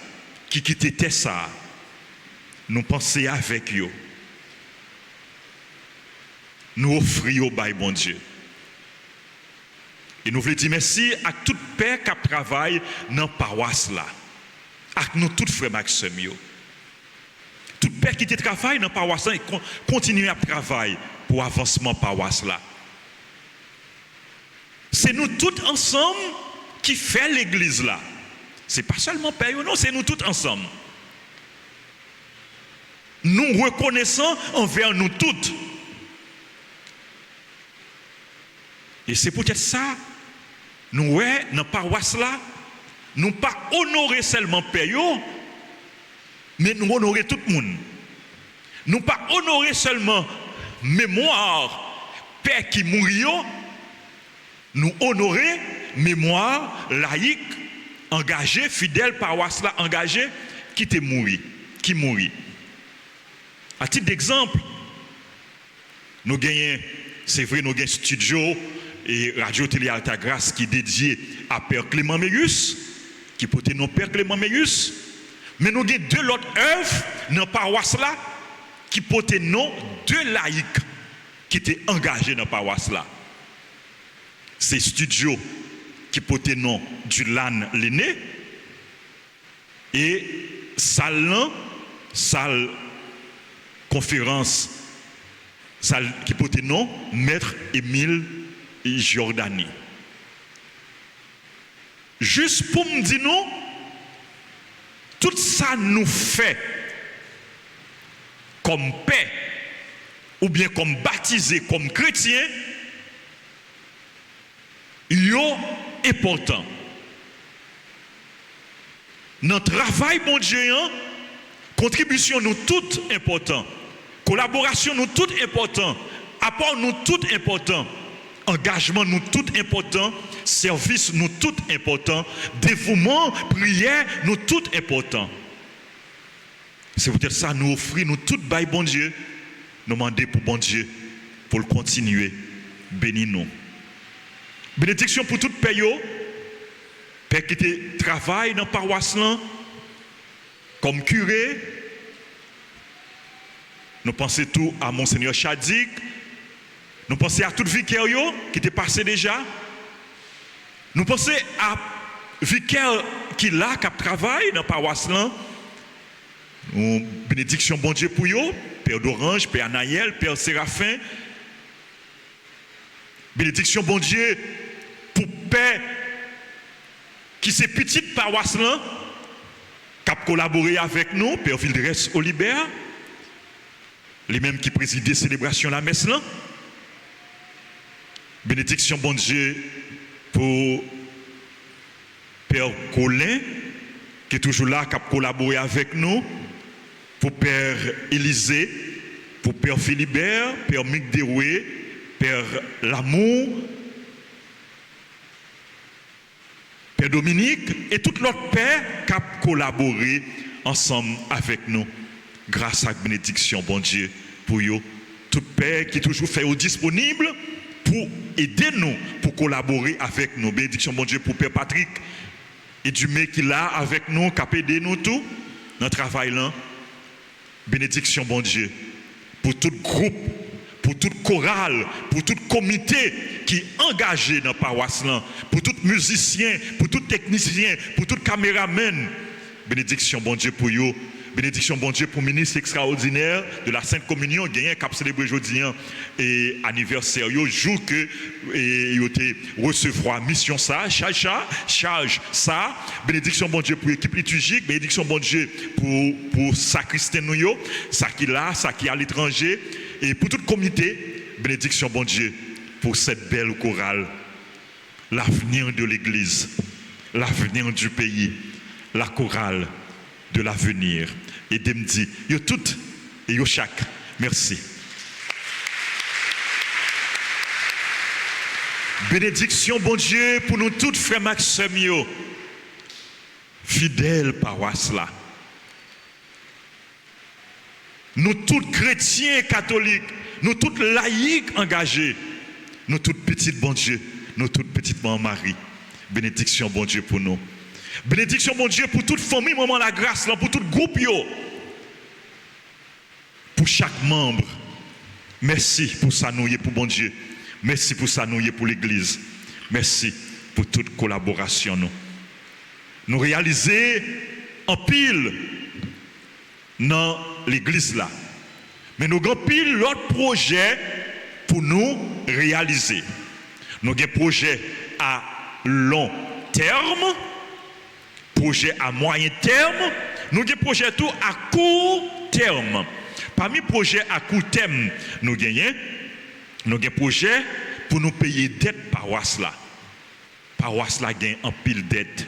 qui était ça. Nous pensons avec eux. Nous offrons au bail bon Dieu. Et nous voulons dire merci à tout père qui travaille dans la paroisse là. À nous tous frères Maxime. Tout père qui travaille dans la paroisse là, continue à travailler pour avancement de la paroisse là. C'est nous tous ensemble qui fait l'église là. Ce n'est pas seulement père, non, c'est nous tous ensemble. Nous reconnaissons envers nous toutes. Et c'est peut-être ça, nous, dans la paroisse là, nous pas honorer seulement père, mais nous honorer tout le monde. Nous pas honorer seulement mémoire père qui mourit, nous honorer mémoire laïque, engagé, fidèle paroisse là, engagé, qui t'est mouru, qui mourit. À titre d'exemple, nous gagnons, c'est vrai, nous gagnons studio et Radio Télé Alta Grâce qui est dédié à Père Clément Mégus, qui porte non Père Clément Mégus. Mais nous avons deux autres œuvres dans la paroisse là qui portent nom deux laïcs qui étaient engagés dans la paroisse là. C'est studio qui porte nom du LAN l'aîné et salle conférence salle qui porte nom Maître Émile Jordani. Juste pour me dire non, tout ça nous fait comme paix ou bien comme baptisé, comme chrétien, yo important. Notre travail, bon Dieu, contribution nous toutes important, collaboration nous toutes important, apport nous toutes important, engagement nous toutes important, service nous toutes important, dévouement, prière nous toutes important. C'est peut-être ça nous offrir nous toutes by bon Dieu, nous demander pour bon Dieu pour le continuer, bénis nous. Bénédiction pour tout pays, père qui travaille dans la paroisse là, comme curé. Nous pensons tout à Monseigneur Chadik. Nous pensons à tout vicaire qui était passé déjà. Nous pensons à vicaire qui là, qui travaille dans la paroisse là. Bénédiction bon Dieu pour eux, Père d'Orange, Père Anaël, Père Séraphin. Bénédiction bon Dieu pour Père qui c'est petite paroisse là, qui a collaboré avec nous, Père Vildres Olibert, les mêmes qui président célébration la messe là. Bénédiction bon Dieu pour Père Colin, qui est toujours là, qui a collaboré avec nous, pour Père Élisée, pour Père Philibert, Père Mick Deroué, Père Lamour, Père Dominique, et tout l'autre Père qui a collaboré ensemble avec nous, grâce à la bénédiction, bon Dieu, pour eux. Tout Père qui toujours fait disponible pour aider nous, pour collaborer avec nous. Bénédiction, bon Dieu, pour Père Patrick et Dumé qui est là avec nous, qui a aidé nous tout dans le travail là. Bénédiction, bon Dieu, pour tout groupe, pour toute chorale, pour tout comité qui est engagé dans la paroisse là, pour tout musicien, pour tout technicien, pour tout caméraman. Bénédiction, bon Dieu, pour eux. Bénédiction, bon Dieu, pour le ministre extraordinaire de la Sainte Communion, gagné cap célébré aujourd'hui et anniversaire, jour que il recevoir mission ça, charge ça. Bénédiction, bon Dieu, pour l'équipe liturgique. Bénédiction, bon Dieu, pour sacristain nous, ça qui est là, ça qui est à l'étranger. Et pour tout le comité, bénédiction, bon Dieu, pour cette belle chorale. L'avenir de l'Église, l'avenir du pays, la chorale de l'avenir. Et de me dire, yo toutes et yo chaque. Merci. Bénédiction, bon Dieu, pour nous toutes, frères Maxime, yo. Fidèles paroisse là. Nous tous chrétiens catholiques, nous tous laïcs engagés, nous toutes petites, bon Dieu, nous toutes petites Maman Marie. Bénédiction, bon Dieu, pour nous. Bénédiction, mon Dieu, pour toute famille, maman la grâce, là, pour tout groupe, pour chaque membre. Merci pour ça, nous, pour bon Dieu. Merci pour ça, nous, pour l'Église. Merci pour toute collaboration, nous. Nous réaliser en pile dans l'Église, là. Mais nous avons pile l'autre projet pour nous réaliser. Nous avons un projet à long terme, projet à moyen terme, nous avons un projet tout à court terme. Parmi les projets à court terme, nous avons un projet pour nous payer dette paroisse là. Paroisse là gagne en pile dette.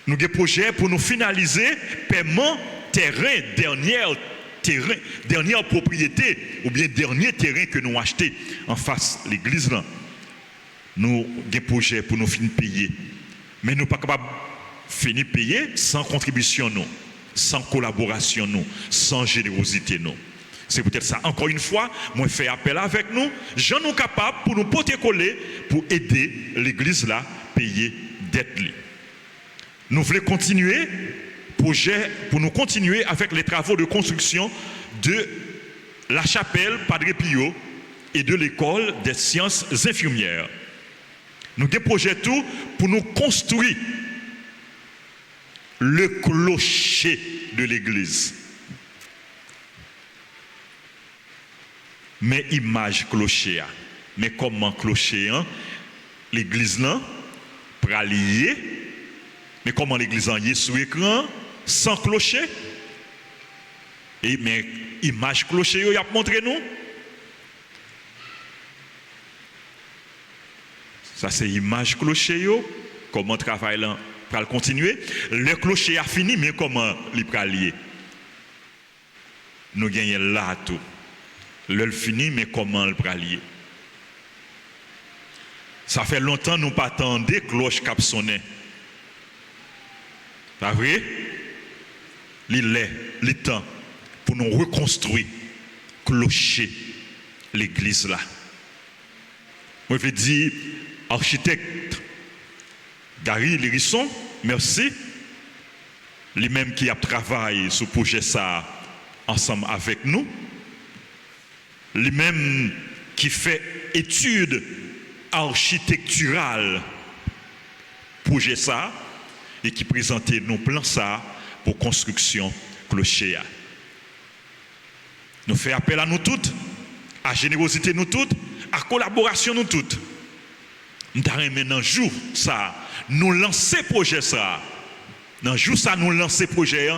Nous avons un projet pour nous finaliser paiement terrain, dernière propriété ou bien dernier terrain que nous acheté en face de l'église là. Nous avons un projet pour nous finir payer. Mais nous ne sommes pas capables finir payer sans contribution, nous, sans collaboration, nous, sans générosité. Nous. C'est peut-être ça. Encore une fois, moi fais appel avec nous. Jean nous capables pour nous porter coller, pour aider l'église là, payer dette. Nous voulons continuer, projet, pour nous continuer avec les travaux de construction de la chapelle Padre Pio et de l'école des sciences infirmières. Nous avons un projet tout pour nous construire le clocher de l'église. Mais image clocher, mais comment clocher, hein? L'église là, pralier, mais comment l'église en est sous écran, sans clocher? Et mais image clocher, il a montré nous. Ça c'est image clocher, comment travail là, pour continuer. Le clocher a fini, mais comment il pralier? Nous gagnons là tout. Le fini, mais comment le pralier? Ça fait longtemps nous pas attendu cloche cap sonner. Pas vrai? Il temps pour nous reconstruire clocher l'église là. Moi je veux dire architecte Gary Lérisson, merci. Lui-même qui a travaillé sur le projet ça ensemble avec nous. Lui-même qui fait études architecturales projet ça et qui présentait nos plans ça pour construction clocher. Nous fait appel à nous toutes, à générosité nous toutes, à collaboration nous toutes. Nous avons maintenant jour ça, nous lancer projet ça. Dans jour ça nous lancer projet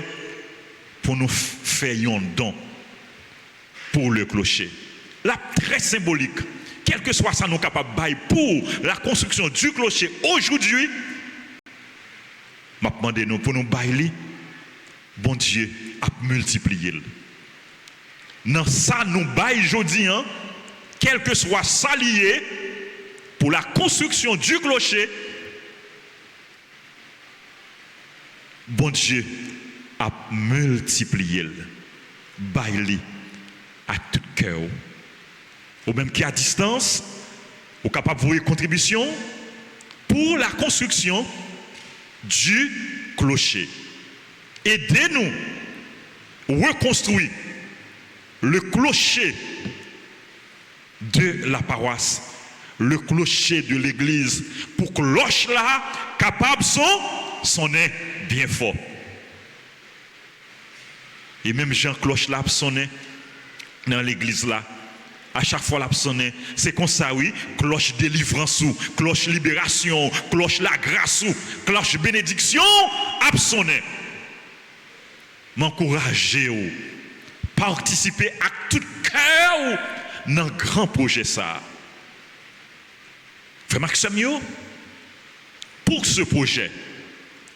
pour nous faire un don pour le clocher. Là, très symbolique, quel que soit ça nous capables de bailler pour la construction du clocher aujourd'hui, m'a demandé nous pour nous bailler, bon Dieu a multiplié. Dans ça nous baille aujourd'hui, quel que soit ça lié pour la construction du clocher, bon Dieu a multiplié, baille à tout cœur. Ou même qui à distance, ou capable de voir contribution pour la construction du clocher. Aidez-nous reconstruire le clocher de la paroisse, le clocher de l'église, pour que cloche là capable sonner bien fort. Et même Jean cloche là sonner dans l'église là. À chaque fois, c'est comme ça, oui. Cloche délivrance, cloche libération, cloche la grâce, cloche bénédiction, absonné. M'encourager, participer à tout cœur dans le grand projet ça. Frère Maxime, pour ce projet,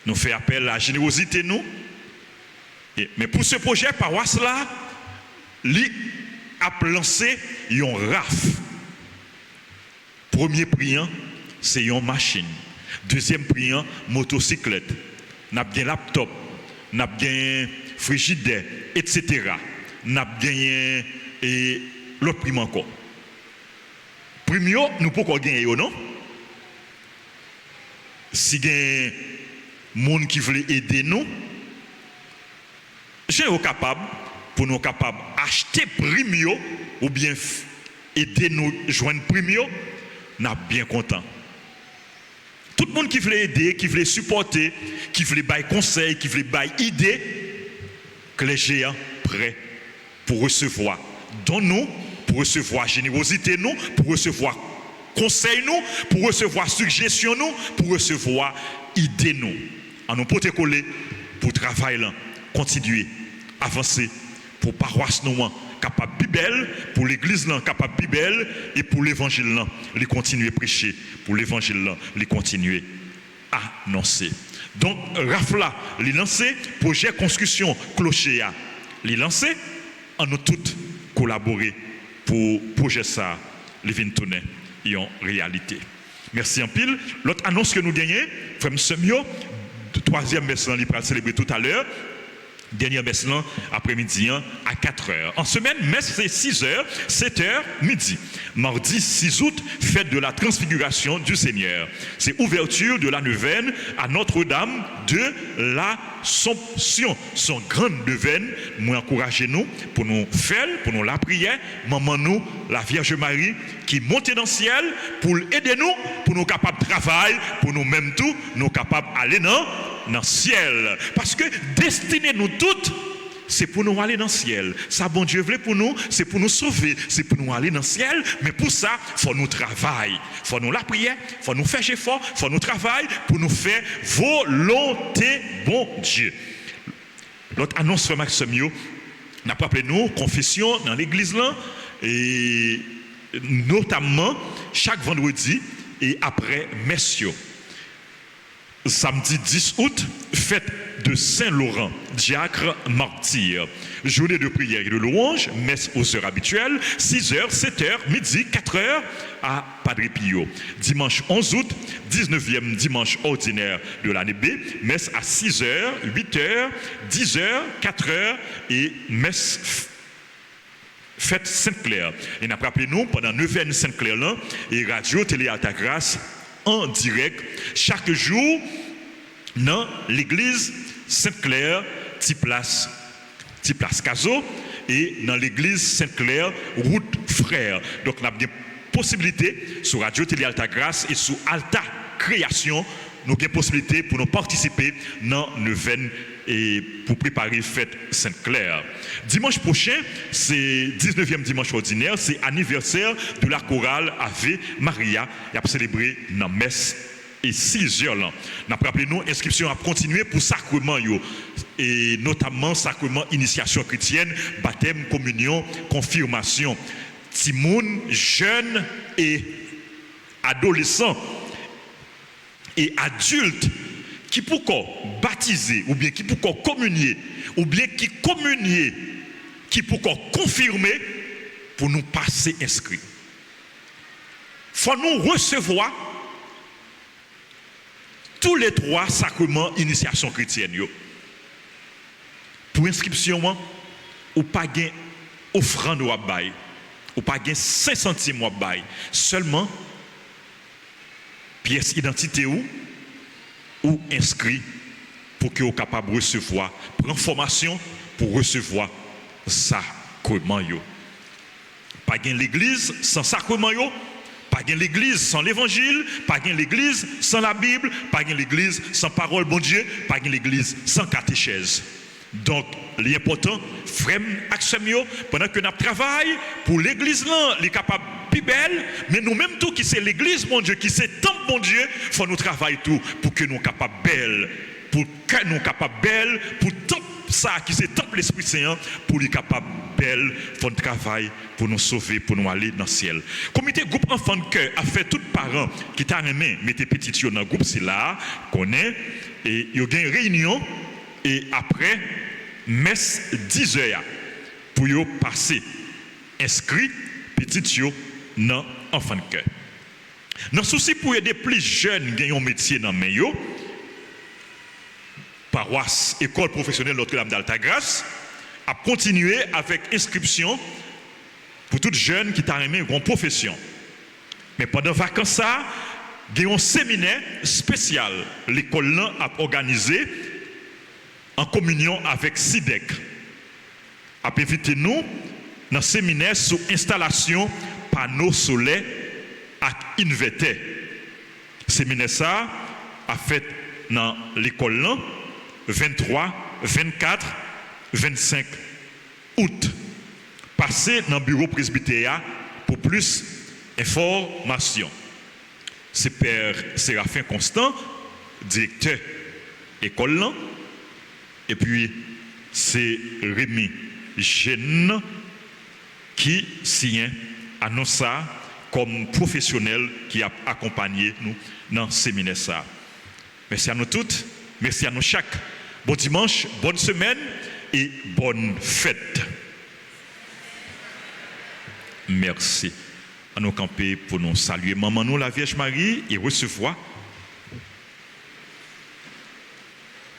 nous faisons appel à la générosité, nous. Mais pour ce projet, paroisse là, a lancé un RAF. Premier priant, c'est une machine. Deuxième priant, motocyclette. N'a bien laptop, n'a bien frigidaire, etc. N'a bien et l'autre prime encore. Premier, nous pouvons gagner, non? Si il y a des gens qui veulent aider nous, je suis capable pour nous capables d'acheter premio ou bien aider nous joindre premio, nous sommes bien contents. Tout le monde qui veut aider, qui veut supporter, qui veut bailler conseil, qui veut bailler idée, que les géants prêts pour recevoir don nous, pour recevoir générosité nous, pour recevoir conseil nous, pour recevoir suggestion nous, pour recevoir idée nous. En nous porter coller pour travailler là, continuer, avancer. Pour paroisse nous capable de belle, pour l'église là capable de belle et pour l'évangile là les continuer prêcher, pour l'évangile là les continuer annoncer. Donc Rafla les lancer projet construction clocher les lancer en nous toutes collaborer pour projet ça les vinn tourner en réalité. Merci en pile. L'autre annonce que nous gagnons frère Semio troisième messe là il va célébrer tout à l'heure. Dernière messe là, après-midi hein, à 4h. En semaine, messe c'est 6h, 7h, midi. Mardi 6 août, fête de la transfiguration du Seigneur. C'est ouverture de la neuvaine à Notre-Dame de l'Assomption. Son grande neuvaine, moi encouragez nous pour nous faire, pour nous la prière, maman nous, la Vierge Marie, qui monte dans le ciel pour aider nous, pour nous capables de travailler, pour nous même tout, nous capables d'aller dans le ciel. Parce que destiné nous toutes, c'est pour nous aller dans le ciel. Ça, bon Dieu voulait pour nous, c'est pour nous sauver, c'est pour nous aller dans le ciel. Mais pour ça, il faut nous travailler. Il faut nous la prière, il faut nous faire effort, il faut nous travailler pour nous faire volonté, bon Dieu. L'autre annonce, frère Maxime, n'a pas appelé nous, confession dans l'église là, et notamment chaque vendredi et après messieurs. Samedi 10 août, fête de Saint-Laurent, diacre martyr. Journée de prière et de louange, messe aux heures habituelles, 6h, 7h, midi, 4h à Padre Pio. Dimanche 11 août, 19e dimanche ordinaire de l'année B, messe à 6h, 8h, 10h, 4h et messe fête Sainte-Claire. Et n'a pas appelé nous pendant 9e Sainte-Claire là, et radio Télé Alta Grâce en direct chaque jour dans l'église Sainte-Claire, Tiplace Caso, et dans l'église Sainte-Claire, route Frère. Donc, on a bien possibilité sur Radio Télé Alta Grâce et sur Alta Création, nous avons possibilité pour nous participer dans le neuvaine et pour préparer fête Sainte-Claire. Dimanche prochain, c'est 19e dimanche ordinaire, c'est anniversaire de la chorale Ave Maria. Il a célébré dans messe et 6h là. Nous avons rappelé nous, inscription à continuer pour sacrement yo, et notamment sacrement initiation chrétienne, baptême, communion, confirmation. Timoun, jeunes et adolescents et adultes qui pourquoi baptiser ou bien qui pourquoi communier ou bien qui communier qui pourquoi confirmer pour nous passer inscrits. Faut nous recevoir tous les 3 sacrements initiation chrétienne yo. Pour inscription ou pas gain offrande ou bail ou pas gain 5 centimes ou bail seulement pièce identité ou inscrit pour que vous soyez capable de recevoir, prendre formation pour recevoir sacrement yo. Pas gain l'église sans sacrement yo, pas gain l'église sans l'évangile, pas gain l'église sans la Bible, pas gain l'église sans parole bon Dieu, pas gain l'église sans catéchèse. Donc, l'important, frère Axemio, pendant que nous travaillons pour l'église là, les capables plus belle, mais nous-mêmes tout qui c'est l'église mon Dieu, qui c'est temple mon Dieu, faut nous travailler tout pour que nous capables belle, pour que nous capables belle, pour temple ça qui c'est temple l'Esprit Saint, pour les capables belle, faut nous travailler pour nous sauver, pour nous aller dans le ciel. Comité groupe enfants de cœur a fait tout parents qui t'a aimé, mettez petit dans le groupe c'est là, connaît et il y a une réunion. Et après, messe 10h pour yo passer inscrit petit yo dans enfant de cœur. Dans souci pour aider plus jeunes gagner un métier dans main yo, paroisse école professionnelle Notre-Dame d'Alta Grâce a continué avec inscription pour toutes jeunes qui t'a aimé une profession. Mais pendant les vacances ça, il y a un séminaire spécial l'école là a organisé en communion avec SIDEC, a invité nous dans le séminaire sur installation panneaux solaires à inverter. Séminaire ça a fait dans l'école là 23, 24, 25 août. Passé dans le bureau presbytéral pour plus d'informations. C'est Père Séraphin Constant, directeur école là. Et puis, c'est Rémi Jeune qui signe annonce ça comme professionnel qui a accompagné nous dans ce séminaire. Merci à nous toutes, merci à nous chaque. Bon dimanche, bonne semaine et bonne fête. Merci. À nous camper pour nous saluer Maman nous, la Vierge Marie, et recevoir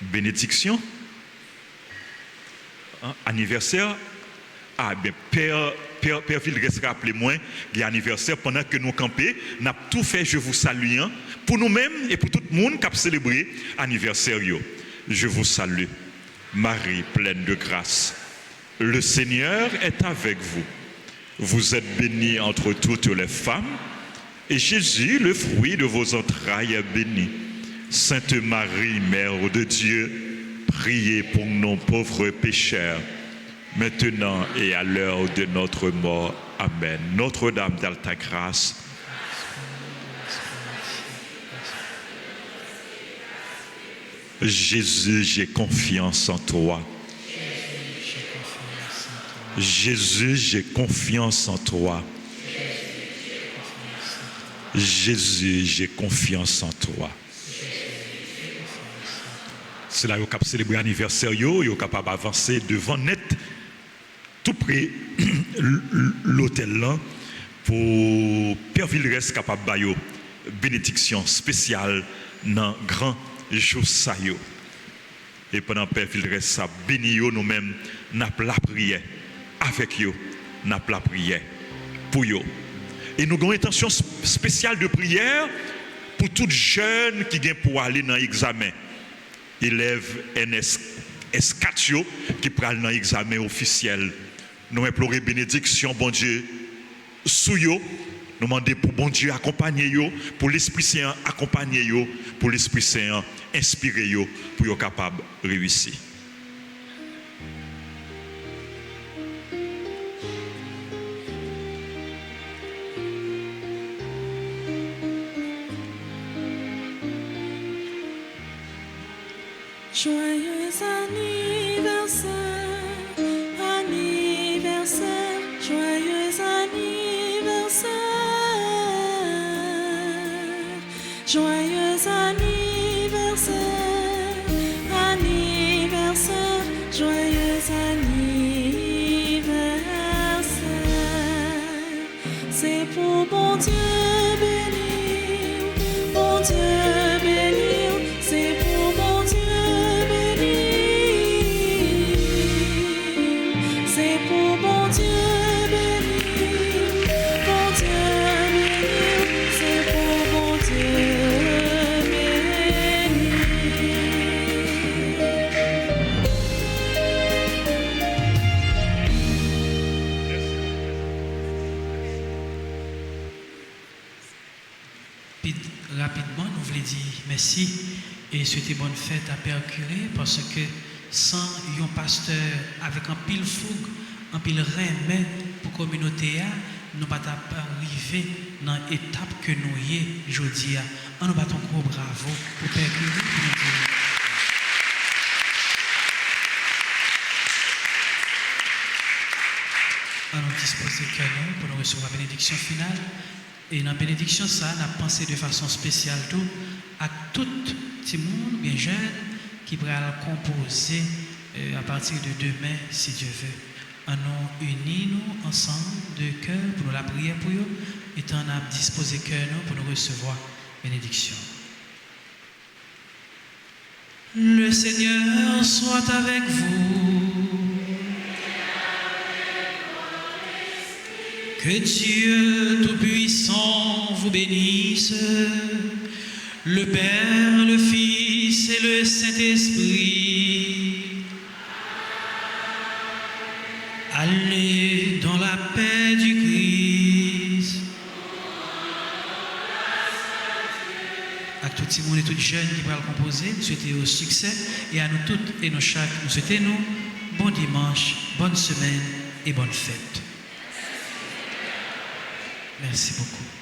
bénédiction. Anniversaire. Ah bien, Père Vildres, rappelez-moi, il y a anniversaire pendant que nous campons, nous avons tout fait, je vous salue, hein, pour nous-mêmes et pour tout le monde qui a célébré anniversaire. Je vous salue, Marie pleine de grâce. Le Seigneur est avec vous. Vous êtes bénie entre toutes les femmes, et Jésus, le fruit de vos entrailles, est béni. Sainte Marie, Mère de Dieu, priez pour nos pauvres pécheurs, maintenant et à l'heure de notre mort. Amen. Notre-Dame d'Alta Grâce, Jésus, j'ai confiance en toi. Jésus, j'ai confiance en toi. Jésus, j'ai confiance en toi. C'est là que vous avez célébré l'anniversaire, vous êtes capable d'avancer devant net, tout près l'hôtel là, pour Père Vildres capable de faire bénédiction spéciale dans grand jour ça. Et pendant Père Vildres ça béni nous-mêmes, nous avons la prière avec eux, nous avons la prière pour eux. Et nous avons une intention spéciale de prière pour tous jeunes qui viennent pour aller dans l'examen. Élèves NS4 qui prennent dans l'examen officiel. Nous implorons bénédiction, bon Dieu, sous eux. Nous demandons pour bon Dieu accompagner eux, pour l'Esprit Saint accompagner eux, pour l'Esprit Saint inspirer eux, pour être capable de réussir. Joyeux anniversaire, anniversaire, joyeux anniversaire, joyeux anniversaire, anniversaire, joyeux anniversaire. C'est pour bon Dieu bénir, bon Dieu bénir, c'est pour bon Dieu. C'est pour bon Dieu bénir, bon Dieu bénir, c'est pour bon Dieu bénir. Rapidement, nous voulons dire merci et souhaiter bonne fête à Père Curé parce que sans un pasteur avec un pile fougue, un pile remède pour la communauté, nous ne pouvons pas arriver dans l'étape que nous y sommes aujourd'hui. Nous battons un gros bravo pour Père Curé. Nous disposer cœur pour nous recevoir la bénédiction finale. Et dans la bénédiction, ça, nous avons pensé de façon spéciale tout à tout le monde bien jeune qui pourra composer à partir de demain, si Dieu veut. Nous unis nous ensemble de cœur pour nous la prière pour eux, et nous avons disposé cœur pour nous recevoir bénédiction. Le Seigneur soit avec vous. Que Dieu Tout-Puissant vous bénisse, le Père, le Fils et le Saint-Esprit. Allez dans la paix du Christ. À tout le monde et toutes jeunes qui peuvent composer, nous souhaitons au succès, et à nous toutes et nous chaque, nous souhaitons bon dimanche, bonne semaine et bonne fête. Merci beaucoup.